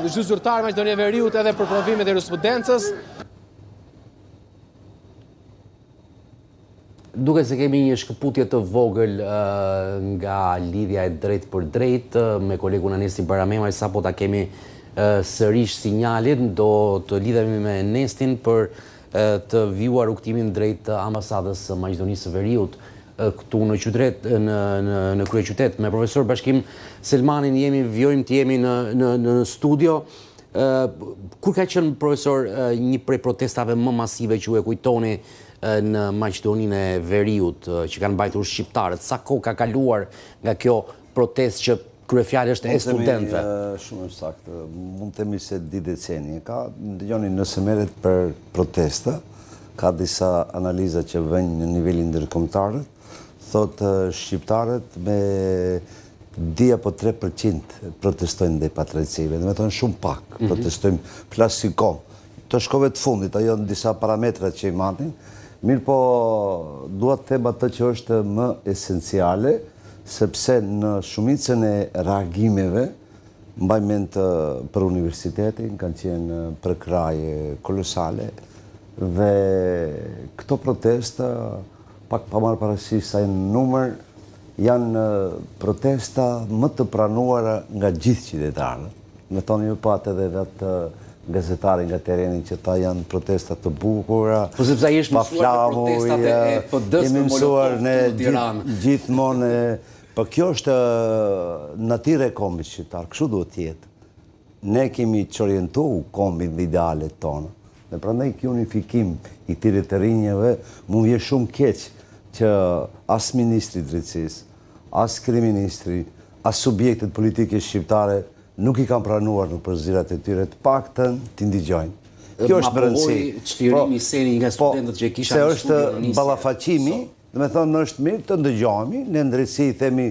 zyrtare Maqedonia e Veriut edhe për provimet e jurisprudencës. Duke se kemi një shkëputje të vogël nga lidhja e drejt për drejt me kolegun Anesi Bajramemaj, sa po ta kemi sërish sinjalin, do të lidhemi me Nestin për të vijuar rrugtimin drejt ambasadës Maqedonisë së Veriut këtu në qytet, në kryeqytet. Me profesor Bashkim Selmanin vjojmë të jemi në studio. Kur ka qenë, profesor, një prej protestave më masive që u e kujtoni në Maqedoninë e Veriut që kanë mbajtur shqiptarët? Sa kohë ka kaluar nga kjo protestë që kryefjalë është e studentëve? Shumë saktë, mund të themi se di decenije. Dëgjoni, nëse merret për protesta, ka disa analiza që vënë në nivelin ndërkombëtar, thotë shqiptarët me 2 apo 3% protestojnë ndaj padrejtësive, do të thonë shumë pak protestojnë, flasikon. Të shkove të fundit, ajo në disa parametrat që i matin, mirë po dua të them atë që është më esenciale, sepse në shumicën e reagimeve, mbaj mend për universitetin, kanë qenë prekraje kolosale, dhe këto protesta, pak pa marrë parasysh sa në numër, janë protesta më të pranuara nga gjithë qytetarët. Me tonë ju patë edhe vetë gazetari nga tereni që ta janë protestat të bukura, po sepse ai është mësuar në protestat e PD-s në Molotov në Tiranë. Gjithmonë, po kjo është natyrë e kombit shqiptar, kështu duhet të jetë. Ne kemi që orientu kombit dhe idealet tonë, dhe prandaj kjo unifikim i këtyre të rinjeve mu vje shumë keq që as ministri drejtësisë, as kryeministri, as subjektet politike shqiptare nuk i kanë pranuar në përzirat e tyre, të paktën t'i ndigjojnë. Kjo është më rëndësi. Çlirimi seni nga studentët që kisha në studio. Se është ballafaqimi, do të thonë është mirë të ndëgjohemi, në drejtësi i themi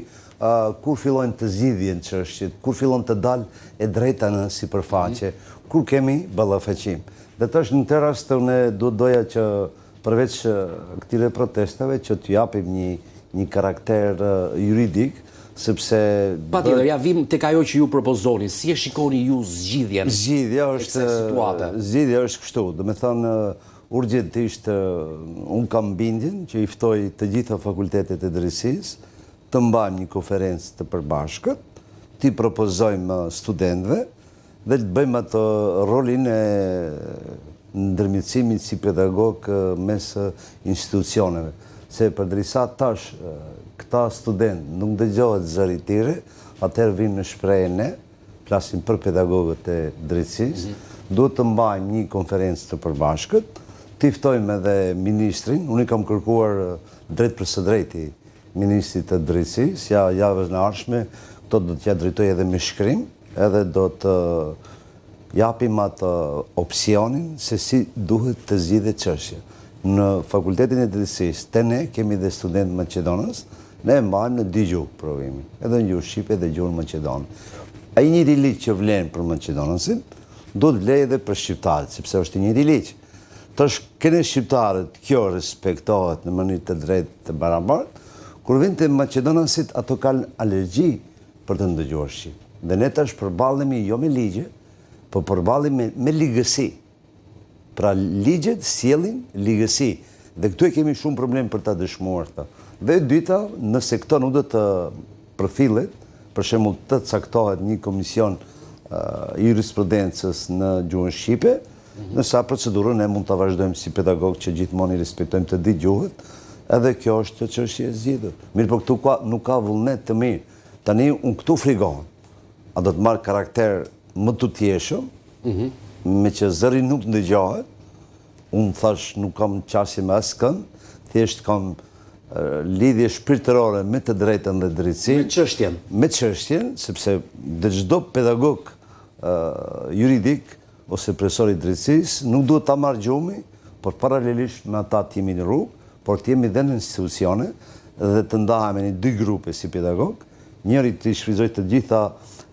kur fillojnë të zgjidhjen çështjet, kur fillon të dalë e drejta në sipërfaqe, kur kemi ballafaqim. Dhe të është në të rast unë doja që përveç këtyre protestave që t'ju japim një karakter juridik, sepse... Patjetër, ja vim tek ajo që ju propozoni, si e shikoni ju zgjidhjen? Zgjidhja është kështu, do me thonë urgjentisht unë kam bindjen që i ftoj të gjitha fakultetet e drejtësisë të mbajmë një konferencë të përbashkët, t'i propozojmë studentëve dhe të bëjmë atë rolin e ndërmjetësimit si pedagog mes institucioneve. Se përdrisa tash këta student nuk dëgjohet zëri tire, atëherë vim në shprehje ne, flasim për pedagogët e drejtësisë, duhet të mbajmë një konferencë të përbashkët, të ftojmë edhe ministrin, unë i kam kërkuar drejt për së drejti ministrit të drejtësisë, javës në ardhshme, këto do t'ja drejtoj edhe me shkrim, edhe do të japim atë opsionin se si duhet të zgjidhet çështja. Në Fakultetin e Drejtësisë, te ne kemi dhe student Maqedonës, ne e mbajmë në dy gjuhë provimin, edhe në gjuhë shqipe dhe gjuhën maqedone. Ai njëri ligj që vlen për maqedonësin, do të vlejë edhe për shqiptarët, sepse është njëri ligj. Tash kene shqiptarët, kjo respektohet në mënyrë të drejtë të barabartë, kur vjen te maqedonësit ato kanë alergji për të ndëgjuar shqip. Dhe ne tash përballemi jo me ligje, po përballemi me ligësi. Pra ligjet sjellin ligësi. Dhe këtu e kemi shumë problem për ta dëshmuar këtë. Dhe e dyta, nëse këto nuk do të përfillet, për shembull të caktohet një komision jurisprudencës në gjuhën shqipe, në sa procedurën ne mund ta vazhdojmë si pedagog që gjithmonë i respektojmë të dy gjuhët, edhe kjo është çështje e zgjidhur. Mirë, por këtu nuk ka vullnet të mirë. Tani unë këtu frigohem. A do të marrë karakter më të tjeshëm, me që zëri nuk ndëgjohet, unë thash nuk kam qasje me askën, thjesht kam lidhje shpirtërore me të drejtën dhe drejtësinë. Me çështjen. Me çështjen, sepse dhe çdo pedagog juridik ose profesor i drejtësisë nuk duhet ta marrë gjumi, por paralelisht me ata të jemi në rrugë, por të jemi dhe në institucione dhe të ndahemi në dy grupe si pedagog, njëri të shfrytëzoj të gjitha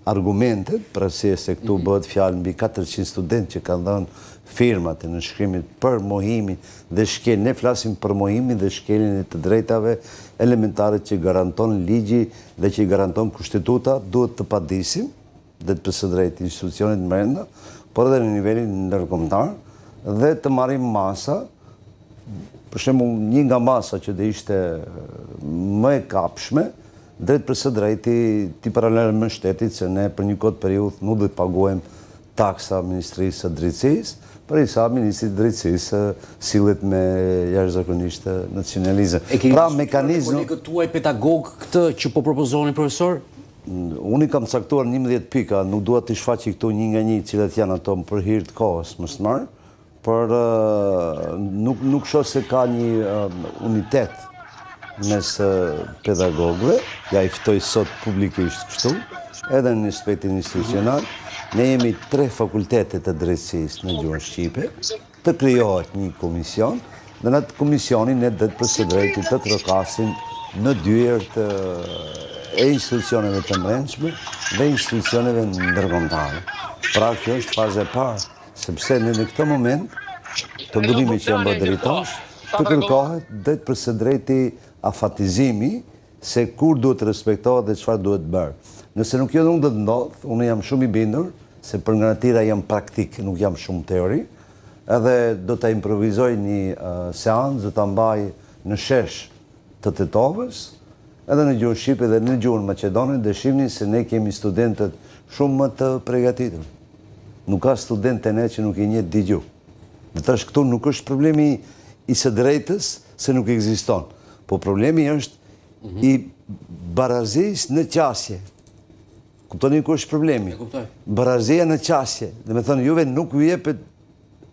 argumentet, për arsye se këtu bëhet fjalë mbi 400 studentë që kanë dhënë firmat e nënshkrimit për mohimin dhe shkel. Ne flasim për mohimin dhe shkeljen e të drejtave elementare që garanton ligji dhe që garanton kushtetuta, duhet të padisim dhe të së drejtë institucionet brenda, por edhe në nivelin ndërkombëtar dhe të marrim masa. Për shembull, një nga masa që do ishte më e kapshme, drejt për së drejti ti paralel me shtetit, se ne për një kohë periudhë nuk do të paguajmë taksa Ministrisë së Drejtësisë, për i sa Ministri i Drejtësisë sillet me jashtëzakonisht nacionalizëm. Pra mekanizmi tuaj pedagog këtë që po propozoni profesor? Unë i kam caktuar 11 pika, nuk dua të shfaqi këtu një nga një cilat janë ato për hir të kohës më së mari, por nuk shoh se ka një unitet mes pedagogëve, ja i ftoj sot publikisht kështu, edhe në aspektin institucional. Ne jemi 3 fakultete të drejtësisë në gjuhën shqipe, të krijohet një komision, dhe në atë komisionin ne do të për së drejti të trokasim në dyert e institucioneve të brendshme dhe institucioneve ndërkombëtare. Pra kjo është faza e parë, sepse në këtë moment të ndërmimi që janë bërë drejtosh, të kërkohet drejt për së drejti afatizimi se kur duhet të respektohet dhe çfarë duhet bërë. Nëse nuk do të ndodhë, unë jam shumë i bindur, se për ngatira jam praktik, nuk jam shumë teori, edhe do të improvizoj një seancë, do të mbaj në shesh të Tetovës, edhe në gjuhën shqipe dhe në gjuhën maqedone, dhe shihni se ne kemi studentët shumë më të përgatitur. Nuk ka studentë ne që nuk i njeh di gjuhë. Dhe tash këtu nuk është problemi i së drejtës se nuk ekziston, po problemi është i barazisë në qasje. Kuptoni ku është problemi? Barazia në qasje. Dhe me thënë, juve nuk u jepet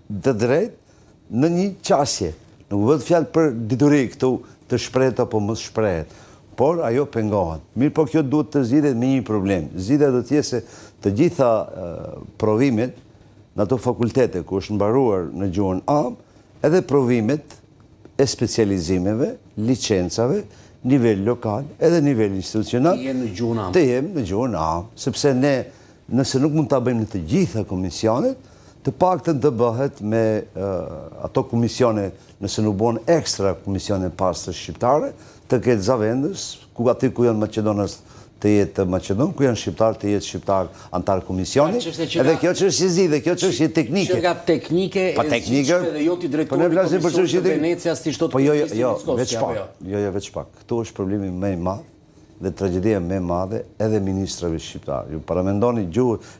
të drejtë në një qasje. Nuk vëtë fjalë për dituri këtu të shprehet apo mos shprehet. Por ajo pengohet. Mirë, po kjo duhet të zgjidhet me një problem. Zgjidhja do të jetë se të gjitha provimet në ato fakultete ku është mbaruar në gjuhën A, edhe provimet e specializimeve, licencave, nivel lokal, edhe nivel institucional, të jem në gjuhën A, sepse ne, nëse nuk mund të bëjmë në të gjitha komisionet, të paktën të bëhet me ato komisione, nëse nuk bon ekstra komisione pas të shqiptare, të ketë zavendës, ku aty ku janë Maqedonës të jetë Maqedon, ku janë shqiptar të jetë shqiptar antar komisioni, edhe kjo çështje zgjidhet, kjo çështje teknike. Që nga teknike dhe jo ti drejtori të Venecias ti shtot. Po jo, veç pak. Jo, veç pak. Këtu është problemi më i madh dhe tragedia me madhe edhe ministrave shqiptarë. Ju paramendoni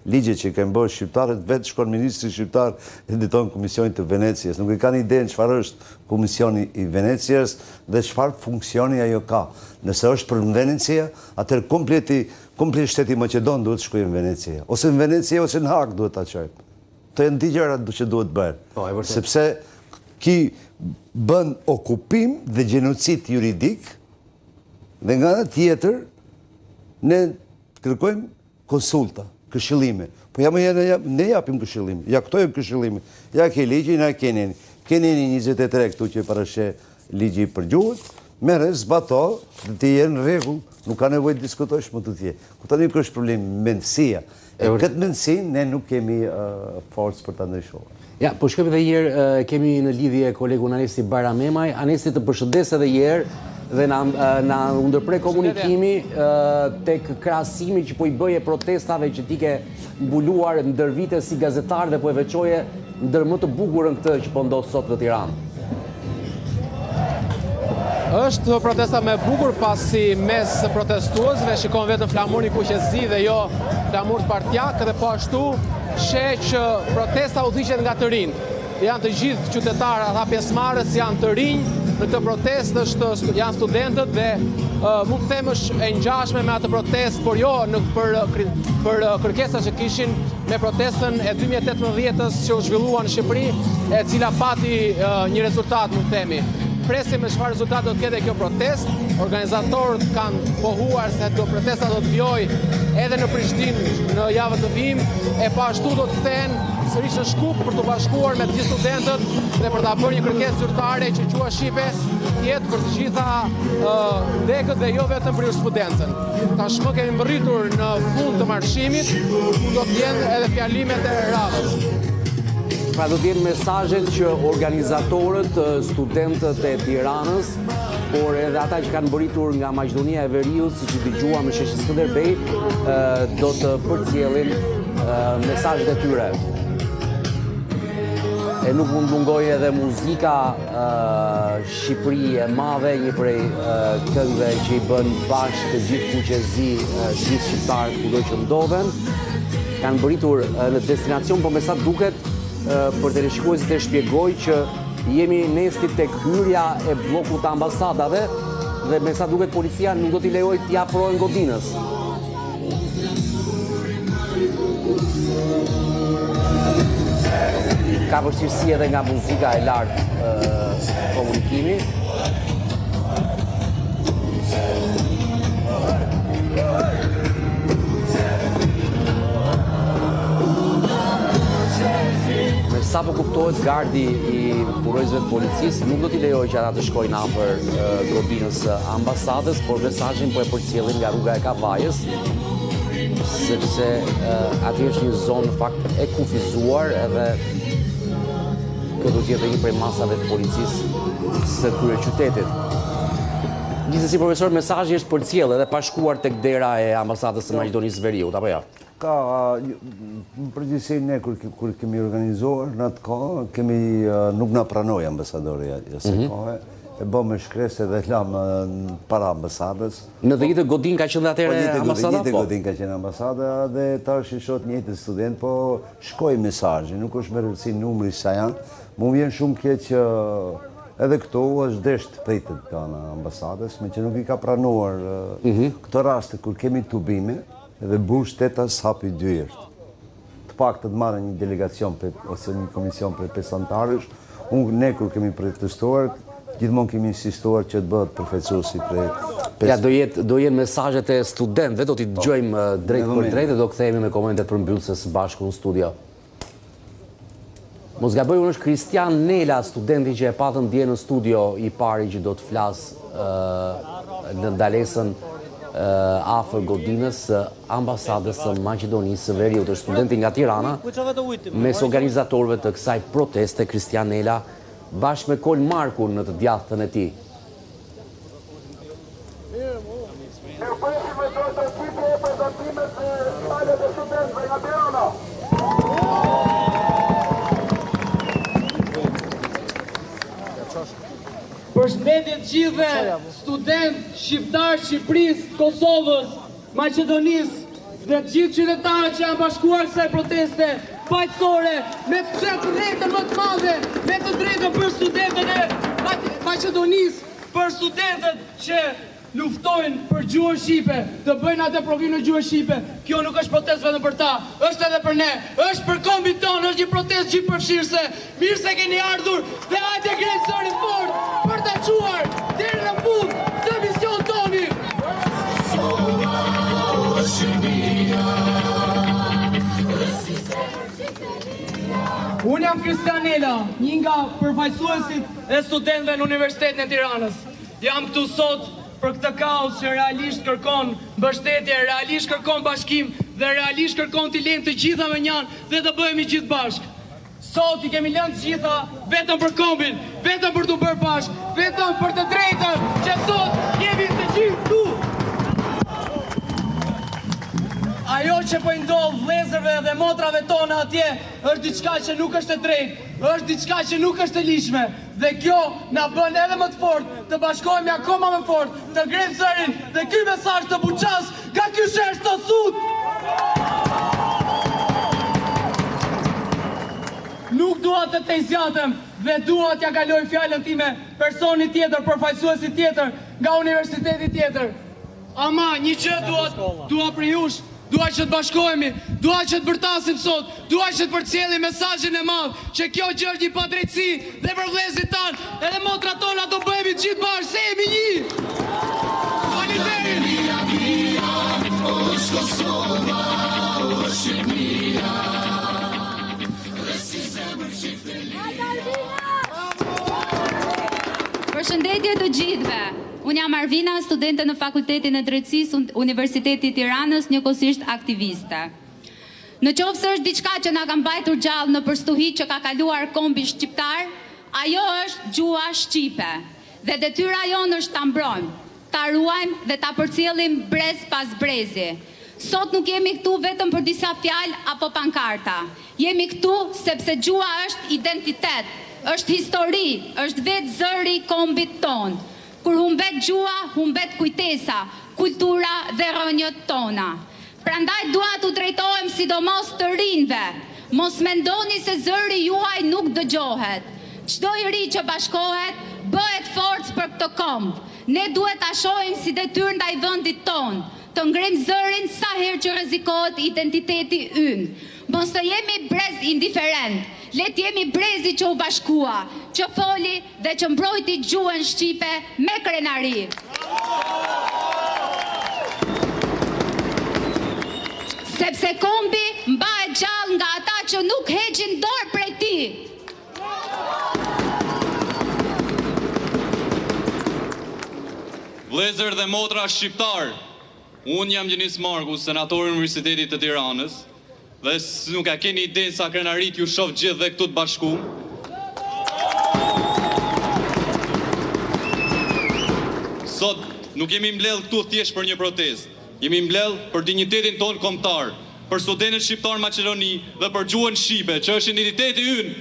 ligje që i kemë bërë shqiptarët, vetë shkon ministri shqiptar e ditojnë Komisionit të Venecias. Nuk i kanë idenë çfarë është Komisioni i Venecias dhe çfarë funksioni ajo ka. Nëse është për Venecia, atëherë komplet shteti Maqedon duhet shkojë në Venecia. Ose në Venecia ose në Hag duhet ta çojmë. Të janë dy gjëra që duhet bërë. Sepse ki bën okupim dhe gjenocid juridik, dhe nga ana tjetër, ne kërkojmë konsulta, këshillime. Po ne japim këshillime, ja këto janë këshillime. Ja ke ligjin, ja keni 23 këtu që parashe ligji për gjuhët, merre, zbato, dhe të jenë rregull, nuk ka nevojë të diskutosh më të tje. Ku tani kë është problemi, mendësia. Këtë mendësinë ne nuk kemi forcë për ta ndryshuar. Ja, po shkojmë edhe herë, kemi në lidhje kolegun Anesti Bajramemaj. Anesti, të përshëndes edhe herë dhe na ndërpre komunikimi tek krahasimi që po i bëje protestave që ti ke mbuluar ndër vite si gazetar dhe po e veçoje ndër më të bukurën këtë që po ndodh sot në Tiranë. Është protesta me bukur pasi mes protestuesve shikon vetëm flamur një kuqezi dhe jo flamur partjak dhe po ashtu sheh që protesta udhëhiqet nga të rinjt. Janë të gjithë qytetarë, ata pjesëmarrës janë të rinj në këtë protestë, janë studentët dhe mund të them është e ngjashme me atë protestë, por jo për kërkesat që kishin me protestën e 2018-s që u zhvillua në Shqipëri, e cila pati një rezultat, mund të themi. Presim me çfarë rezultat do të ketë kjo protestë. Organizatorët kanë pohuar se protesta do të vijojë edhe në Prishtinë në javën të vijim, e pa ashtu do të kthehen sërish në Shkup për të bashkuar me të gjithë studentët dhe për ta bërë një kërkesë zyrtare që quhet shqipe, jetë për të gjitha dekët dhe jo vetëm për jurisprudencën. Tashmë kemi mbërritur në fund të marshimit, ku do të jenë edhe fjalimet e radhës. Pra do t'jenë mesazhet që organizatorët, studentët e Tiranës, por edhe ata që kanë mbërritur nga Maqedonia e Veriut, siç i dëgjuam në Shesh Skënderbej, do të përcjellin mesazhet e tyre. E nuk mund lungoj edhe muzika Shqipëri e madhe, një prej këngëve që i bën bashkë të gjithë kuqezi, gjithë shqiptarët kudo që ndodhen. Kanë mbërritur në destinacion, por me sa duket për teleshikuesit e shpjegoj që jemi nesti tek hyrja e bllokut të ambasadave dhe me sa duket policia nuk do t'i lejoj t'i afrohen godinës. Ka vështirësi edhe nga muzika e lartë komunikimi. Sa po kuptohet, gardi i burojësve të policisë nuk do t'i lejoj që ata të shkojnë afër godinës ambasadës, por mesazhin po e përcjellin nga rruga e Kavajës, sepse aty është një zonë në fakt e kufizuar edhe kjo do t'jetë një prej masave të policisë së kryeqytetit. Gjithsesi, profesor, mesazhi është përcjellë edhe pa shkuar tek dera e ambasadës së Maqedonisë Veriut, apo jo? Në përgjithësi ne kur kemi organizuar në atë kohë, nuk na pranoi ambasadori asaj kohe, e bëm me shkresë dhe lam para ambasadës. Në të njëjtën godin ka qenë atëherë ambasada? Në të njëjtën godin ka qenë ambasada dhe tash i shoh njëjtë student, po shkoi mesazhi, nuk është me rëndësi numri sa janë. Mu vjen shumë keq që edhe këtu është desht pritet nga ambasadës, me që nuk i ka pranuar këto raste kur kemi tubime, edhe burg shtetas hapi dyert. Të paktën të marrë një delegacion ose një komision për 5 anëtarësh. Ne kur kemi protestuar, gjithmonë kemi insistuar që të bëhet përfaqësuesi prej Ja, do jenë mesazhet e studentëve, do t'i dëgjojmë drejt për drejt dhe do kthehemi me komentet përmbyllëse së bashku në studio. Mos gaboj, unë është Kristian Nela, studenti që e patën dje në studio, i pari që do të flasë në ndalesën afër godinës ambasadës së Maqedonisë së Veriut. Është studenti nga Tirana, mes organizatorëve të kësaj proteste, Kristian Nela, bashkë me Kol Markun në të djathtën e tij. Përshëndetje përshëndetje të gjithëve student shqiptar Shqipërisë, Kosovës, Maqedonisë dhe të gjithë qytetarët që janë bashkuar kësaj proteste paqësore me të drejtën më të madhe, me të drejtën për studentët e Maqedonisë, për studentët që luftojnë për gjuhën shqipe, të bëjnë atë provim në gjuhën shqipe. Kjo nuk është protestë vetëm për ta, është edhe për ne, është për kombin tonë, është një protestë gjithëpërfshirëse. Mirë se keni ardhur dhe hajde grejtë zërin fort për të çuar deri në fund të mision toni. Unë jam Kristianela, një nga përfaqësuesit e studentëve në Universitetin e Tiranës. Jam këtu sot për këtë kaos që realisht kërkon mbështetje, realisht kërkon bashkim dhe realisht kërkon t'i lejmë të gjitha me njënë dhe të bëhemi gjithë bashkë. Sot i kemi lënë të gjitha vetëm për kombin, vetëm për t'u bërë bashkë, vetëm për të drejtën që sot jemi të gjithë tu. Ajo që po i ndodh vëllezërve dhe motrave tona atje është diçka që nuk është e drejtë, është diçka që nuk është e lishme. Dhe kjo na bën edhe më të fortë të bashkohemi akoma më fort, të ngrejmë zërin dhe ky mesazh të buças nga ky shesh të sut. Nuk dua të tezjatem dhe dua t'ja kaloj fjalën time personi tjetër, përfaqësuesi tjetër nga universiteti tjetër. Ama një gjë dua për jush. Dua që të bashkohemi, dua që të bërtasim sot, dua që të përcjellim mesazhin e madh që kjo gjë është një padrejtësi dhe për vëllezërit tanë edhe motrat tona do bëhemi të gjithë bashkë, se jemi një. Faleminderit. Përshëndetje të gjithëve. Unë jam Arvina, studente në Fakultetin e Drejtësisë Universitetit Tiranës, njëkohësisht aktiviste. Në qoftë se është diçka që na ka mbajtur gjallë në përstuhi që ka kaluar kombi shqiptar, ajo është gjuha shqipe. Dhe detyra jonë është ta mbrojmë, ta ruajmë dhe ta përcjellim brez pas brezi. Sot nuk jemi këtu vetëm për disa fjalë apo pankarta. Jemi këtu sepse gjuha është identitet, është histori, është vetë zëri i kombit tonë. Kur humbet gjuha, humbet kujtesa, kultura dhe rënjët tona. Prandaj dua t'u drejtohem sidomos të rinjve. Mos mendoni se zëri juaj nuk dëgjohet. Çdo i ri që bashkohet, bëhet forcë për këtë komb. Ne duhet ta shohim si detyrë ndaj vendit ton, të ngrim zërin sa herë që rrezikohet identiteti ynë. Mos të jemi brez indiferent. Le të jemi brezi që u bashkua, që foli dhe që mbrojti gjuhën shqipe me krenari. Sepse kombi mbahet gjallë nga ata që nuk heqin dorë prej tij. Vëllezër dhe motra shqiptar, unë jam Gjenis Marku, senator i Universitetit të Tiranës, dhe nuk a keni ide sa krenarit ju shoh gjithë dhe këtu të bashku. Sot nuk jemi mbledh këtu thjesht për një protestë, jemi mbledh për dinjitetin tonë kombëtar, për studentët shqiptar në Maqedoni dhe për gjuhën shqipe, që është identiteti ynë.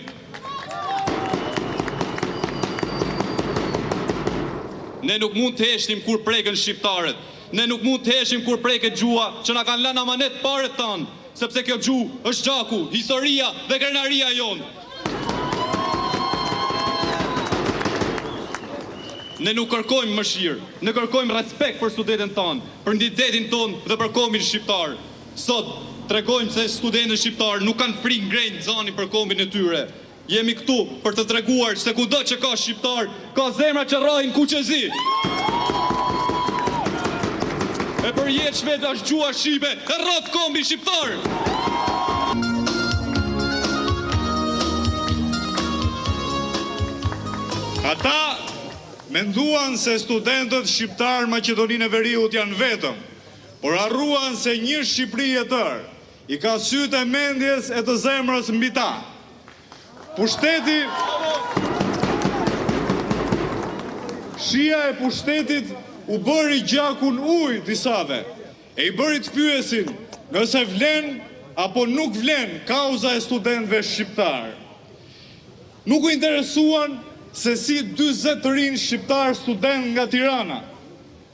Ne nuk mund të heshtim kur preken shqiptarët, ne nuk mund të heshtim kur preket gjuha që na kanë lënë amanet parët tanë, sepse kjo gjuhë është gjaku, historia dhe krenaria jonë. Ne nuk kërkojmë mëshirë, ne kërkojmë respekt për studentën tonë, për identitetin tonë dhe për kombin shqiptar. Sot tregojmë se studentët shqiptar nuk kanë frikë ngrejnë zani për kombin e tyre. Jemi këtu për të treguar se kudo që ka shqiptar, ka zemra që rrahin kuqezi. E për jetë shvet është gjua shqipe, e rrot kombi shqiptar. Ata menduan se studentët shqiptar Maqedoninë e Veriut janë vetëm, por harruan se një Shqipëri e tërë i ka sytë e mendjes e të zemrës mbi ta. Pushteti, shia e pushtetit u bëri gjakun ujë disave, e i bëri të pyesin nëse vlen apo nuk vlen kauza e studentëve shqiptar. Nuk u interesuan se si 40 rinë shqiptar student nga Tirana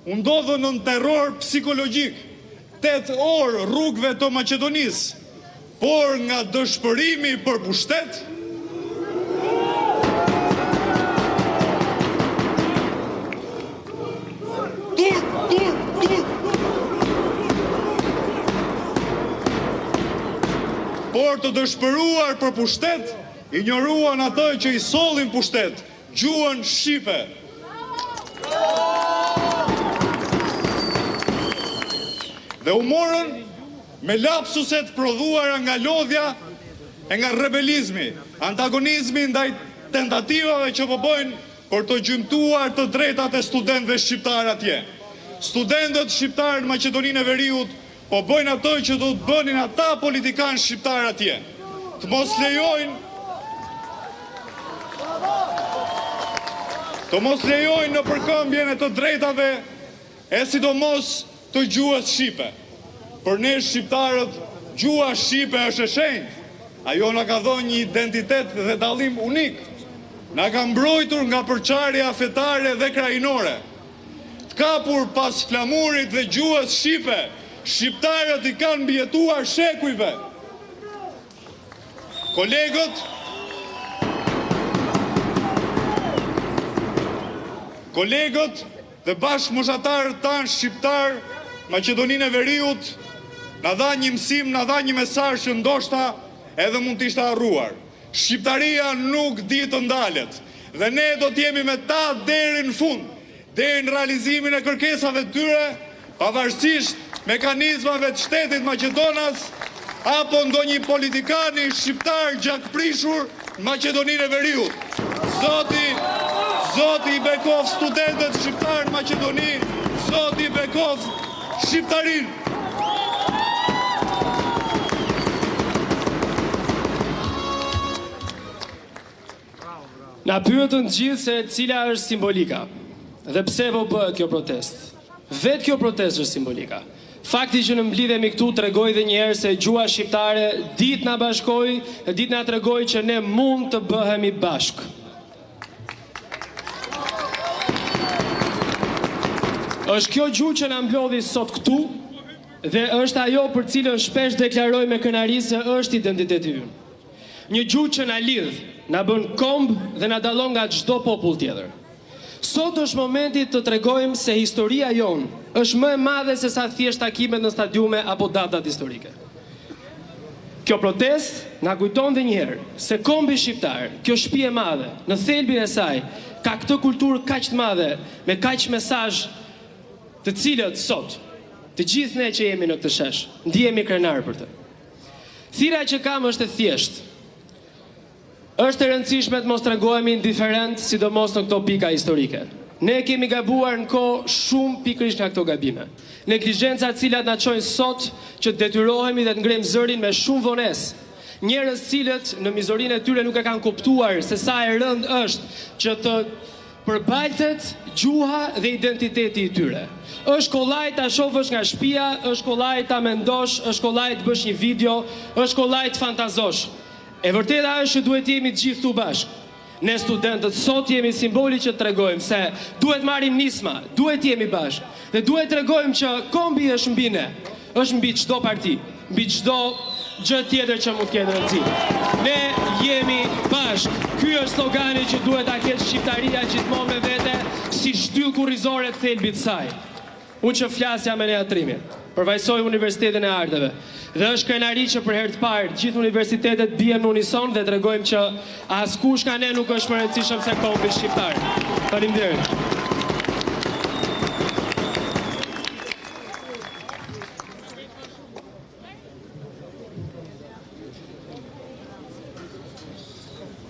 u ndodhën në terror psikologjik 8 orë rrugëve të Maqedonisë, por nga dëshpërimi për pushtet, por të dëshpëruar për pushtet, injoruan atë që i sollin pushtet, gjuhën shqipe. Dhe u morën me lapsuset prodhuara nga lodhja e nga rebelizmi, antagonizmi ndaj tentativave që po bojnë për të gjymtuar të drejtat e studentëve shqiptar atje. Studentët shqiptar në Maqedoninë e Veriut po bojnë ato që do të bënin ata politikanë shqiptar atje. Të mos lejojnë në përkëmbjen e të drejtave e sidomos të gjuhës shqipe. Për ne shqiptarët, gjuha shqipe është e shenjtë. Ajo na ka dhënë një identitet dhe dallim unik. Na ka mbrojtur nga përçarja fetare dhe krajinore. Të kapur pas flamurit dhe gjuhës shqipe, shqiptarët i kanë mbijetuar shekujve. Kolegët dhe bashkëmoshatarët tanë shqiptar, Maqedoninë e Veriut, na dha një mësim, na dha një mesazh që ndoshta edhe mund të ishte harruar. Shqiptaria nuk di të ndalet dhe ne do të jemi me ta deri në fund, deri në realizimin e kërkesave të tyre, pavarësisht mekanizmave të shtetit Maqedonas apo ndonjë politikani shqiptar gjakprishur në Maqedoninë e Veriut. Zoti i bekov studentët shqiptar në Maqedoni, Zoti i bekov shqiptarin. Na pyetën gjithë se cila është simbolika dhe pse po bëhet kjo protestë. Vetë kjo protestë është simbolika. Fakti që në mblidhemi këtu tregoj dhe njëherë se gjua shqiptare ditë na bashkoi, ditë na tregoi që ne mund të bëhemi bashkë. Është kjo gjuhë që na mblodhi sot këtu dhe është ajo për cilën shpesh deklaroj me kënaqësi se është identiteti ynë. Një gjuhë që na lidh, na bën komb dhe na dallon nga çdo popull tjetër. Sot është momenti të tregojmë se historia jonë është më e madhe se sa thjesht takimet në stadiume apo datat historike. Kjo protestë na kujton edhe një herë se kombi shqiptar, kjo shtëpi e madhe, në thelbin e saj, ka këtë kulturë kaq të madhe, me kaq mesazh, të cilët sot, të gjithë ne që jemi në këtë shesh, ndihemi krenar për të. Thira që kam është e thjeshtë. Është e rëndësishme të mos tregohemi indiferent, sidomos në këto pika historike. Ne kemi gabuar në kohë shumë pikërisht nga këto gabime. Neglizhenca të cilat na çojnë sot që të detyrohemi dhe të ngrejmë zërin me shumë vonesë. Njerëz cilët në mizorinë e tyre nuk e kanë kuptuar se sa e rëndë është që të përballtet gjuha dhe identiteti i tyre. Është kollaj ta shohësh nga shtëpia, është kollaj ta mendosh, është kollaj të bësh një video, është kollaj të fantazosh. E vërteta është që duhet jemi të gjithë këtu bashkë. Ne studentët sot jemi simboli që tregojmë se duhet marrim nisma, duhet jemi bashkë dhe duhet tregojmë që kombi është mbi ne, është mbi çdo parti, mbi çdo gjë tjetër që mund të ketë rëndësi. Ne jemi bashkë. Ky është slogani që duhet ta ketë shqiptaria gjithmonë me vete si shtyllë kurrizore të thelbit të saj. Unë që flasja me Neatrimin, përvajsoj Universitetin e Arteve dhe është krenari që për herë të parë gjithë universitetet bien në unison dhe tregojmë që askush nga ne nuk është më rëndësishëm se kombi shqiptar. Faleminderit.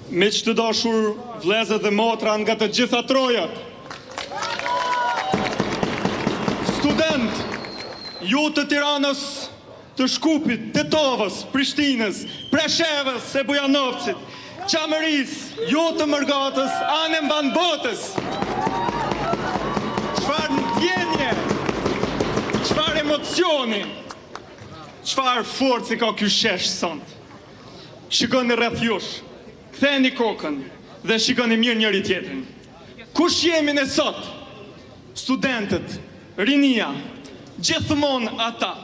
Me që të dashur vlezët dhe motra nga të gjitha trojat, student, ju të Tiranës, të Shkupit, Tetovës, Prishtinës, Preshevës, e Bujanovcit, Qamëris, ju të Mërgatës, anë mban botës. Çfarë ndjenje, çfarë emocioni, çfarë forci ka ky shesh sot. Shikoni rreth jush, ktheni kokën, dhe shikoni mirë njëri tjetrin. Kush jemi ne sot? Studentët, rinia, gjithmonë ata,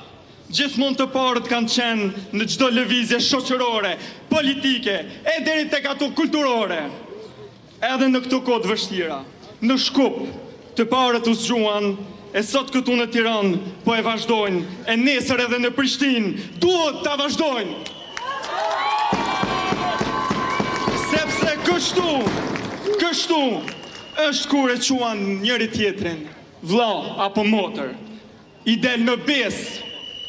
gjithmonë të parët kanë qenë në çdo lëvizje shoqërore, politike, e deri tek ato kulturore. Edhe në këto kohë të vështira, në Shkup, të parët u zgjuan, e sot këtu në Tiranë po e vazhdojnë, e nesër edhe në Prishtinë duhet ta vazhdojnë. Sepse kështu është kur e quan njëri tjetrin, vlla apo motër, i del në besë,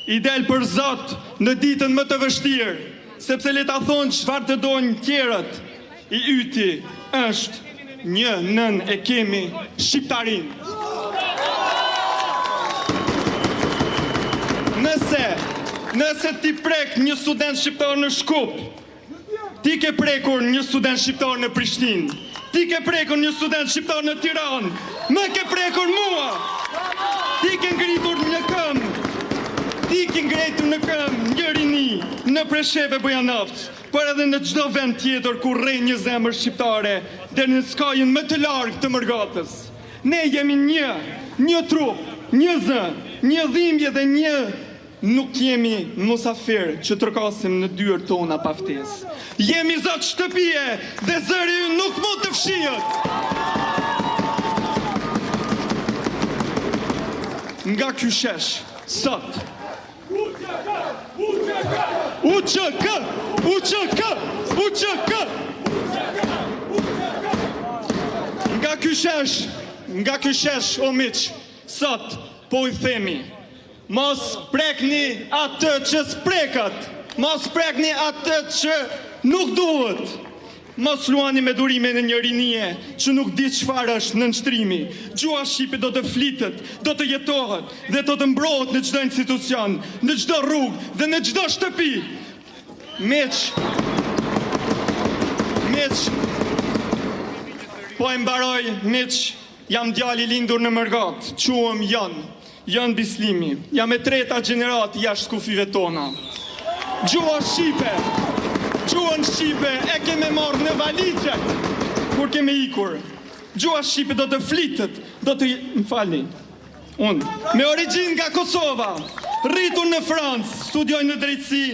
i del për Zot në ditën më të vështirë, sepse le ta thonë çfarë të dojnë tjerët, i yti është një nën e kemi shqiptarin. Nëse ti prek një student shqiptar në Shkup, ti ke prekur një student shqiptar në Prishtinë, ti ke prekur një student shqiptar në Tiranë, më ke prekur mua, ti ke ngritur një këmbë, një rini në Presheve Bujanovc, por edhe në çdo vend tjetër ku rrej një zemër shqiptare deri në skajin më të largë të Mërgatës. Ne jemi një trup, një zë, një dhimbje dhe një. Nuk jemi musafir që trokasim në dyert tona pa ftesë. Jemi zot shtëpie dhe zëri ynë nuk mund të fshihet. Nga ky shesh, sot Nga ky shesh, o miq, sot po i themi, mos prekni atë që s'preket, mos prekni atë që nuk duhet, mos luani me durime në një rinie që nuk di çfarë është në nështrimi. Gjua shqipe do të flitet, do të jetohet dhe do të mbrohet në çdo institucion, në çdo rrugë dhe në çdo shtëpi. Meq, po e mbaroj, meq, jam djali lindur në Mërgat, quhem Jan Bislimi, jam e treta gjenerat jashtë kufive tona. Gjuhën Shqipe e keme marrë në valigje kur keme ikur. Gjuha Shqipe do të flitet, unë, me origjinë nga Kosova, rritur në Francë, studioj në drejtësi,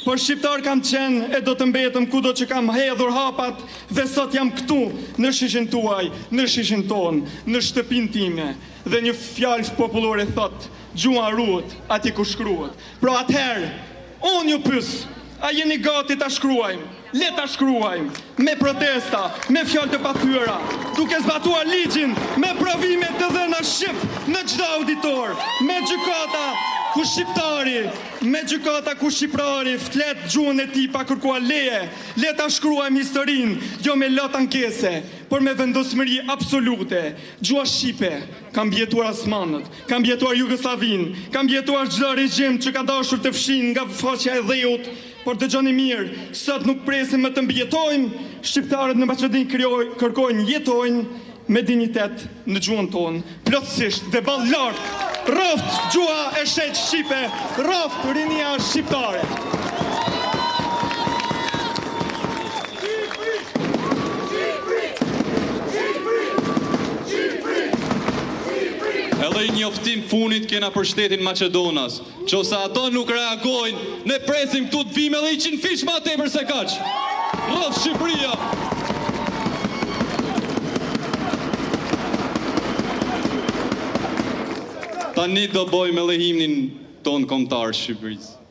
por shqiptar kam qenë e do të mbetëm kudo që kam hedhur hapat dhe sot jam këtu në shishin tuaj, në shishin tonë, në shtëpin time. Dhe një fjalë popullore thot, gjua ruhet ati ku shkruhet. Pra atëherë, unë ju pys, a jeni gati ta shkruajmë? Le ta shkruajmë, me protesta, me fjalë të pathyera, duke zbatuar ligjin, me provime të dhëna shqip në çdo auditor, me gjykata ku shqiptari flet gjuhën e tij pa kërkuar leje. Le ta shkruajmë historinë, jo me lot ankese, por me vendosmëri absolute. Gjuha shqipe ka mbjetuar Osmanët, ka mbjetuar Jugosllavin, ka mbjetuar çdo regjim që ka dashur të fshin nga faqja e dheut. Por dëgjoni mirë, sot nuk presim më të mbjetojmë, shqiptarët në Maqedoni kërkojnë jetojnë me dignitet në gjuhën tonë, plotësisht dhe ballë lartë. Roft gjuha e shet shqipe, roft rinia shqiptare. Edhe i njoftim funit kena për shtetin Maqedonas. Qose ato nuk reagojnë, ne presim këtu të vime dhe 100 fish ma tepër se kaq. Roft Shqipëria. Tani do bojmë edhe himnin ton kombëtar Shqipërisë.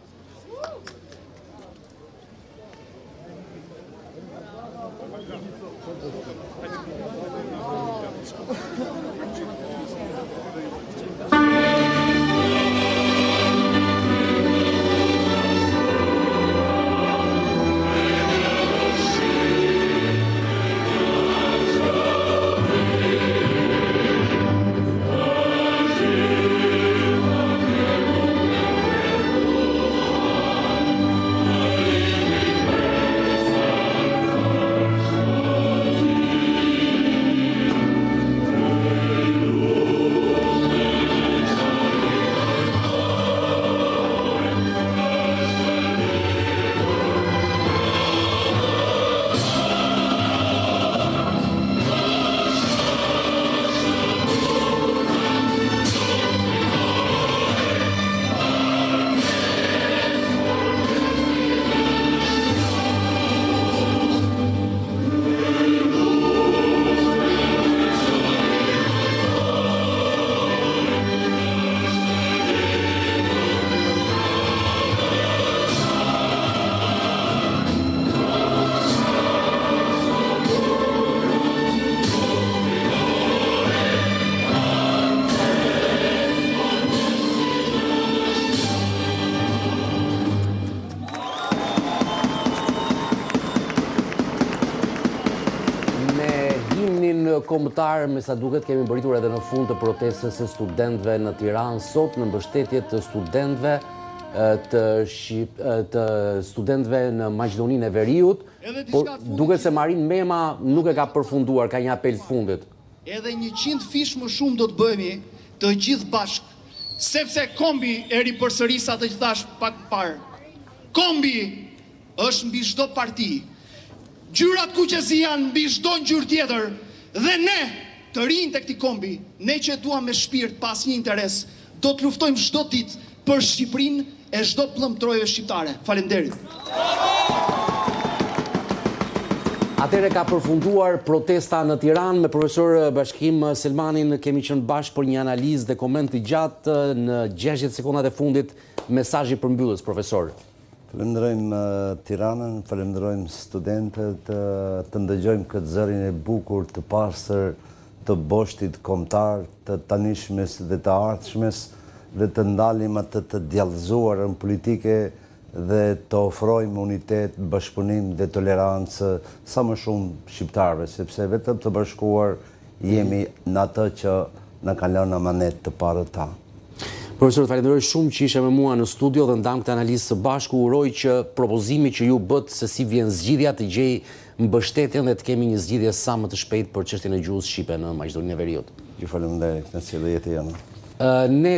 kombëtar, me sa duket kemi mbërritur edhe në fund të protestës së studentëve në Tiranë sot në mbështetje të studentëve të studentëve në Maqedoninë e Veriut, por duket se Marin Mema nuk e ka përfunduar, ka një apel të fundit. Edhe 100 fish më shumë do të bëhemi të gjithë bashkë, sepse kombi e ripërsërisa të gjithash pak parë. Kombi është mbi çdo parti. Gjyrat kuqezi janë mbi çdo ngjyrë tjetër dhe ne të rinj të këtij kombi, ne që duam me shpirt pas një interes, do të luftojmë çdo ditë për Shqipërinë e çdo pllëmtrojve shqiptare. Faleminderit. Atëre ka përfunduar protesta në Tiranë me profesor Bashkim Selmanin. Kemi qenë bashkë për një analizë dhe koment i gjatë në 60 sekondat e fundit. Mesazhi përmbyllës, profesor. Falenderojmë Tiranën, falenderojmë studentët, të ndëgjojmë këtë zërin e bukur të pastër të boshtit kombëtar, të tanishmes dhe të ardhshmes, dhe të ndalim atë të djallëzuarën politike dhe të ofrojmë unitet, bashkëpunim dhe tolerancë sa më shumë shqiptarëve, sepse vetëm të bashkuar jemi në atë që në kanë lënë amanet të parë ta. Profesor, falenderoj shumë që ishe me mua në studio dhe ndam këtë analizë së bashku. Uroj që propozimi që ju bët se si vjen zgjidhja të gjej mbështetjen dhe të kemi një zgjidhje sa më të shpejt për çështjen e gjuhës shqipe në Maqedoninë e Veriut. Ju falenderoj, në cilë jetë janë. Ne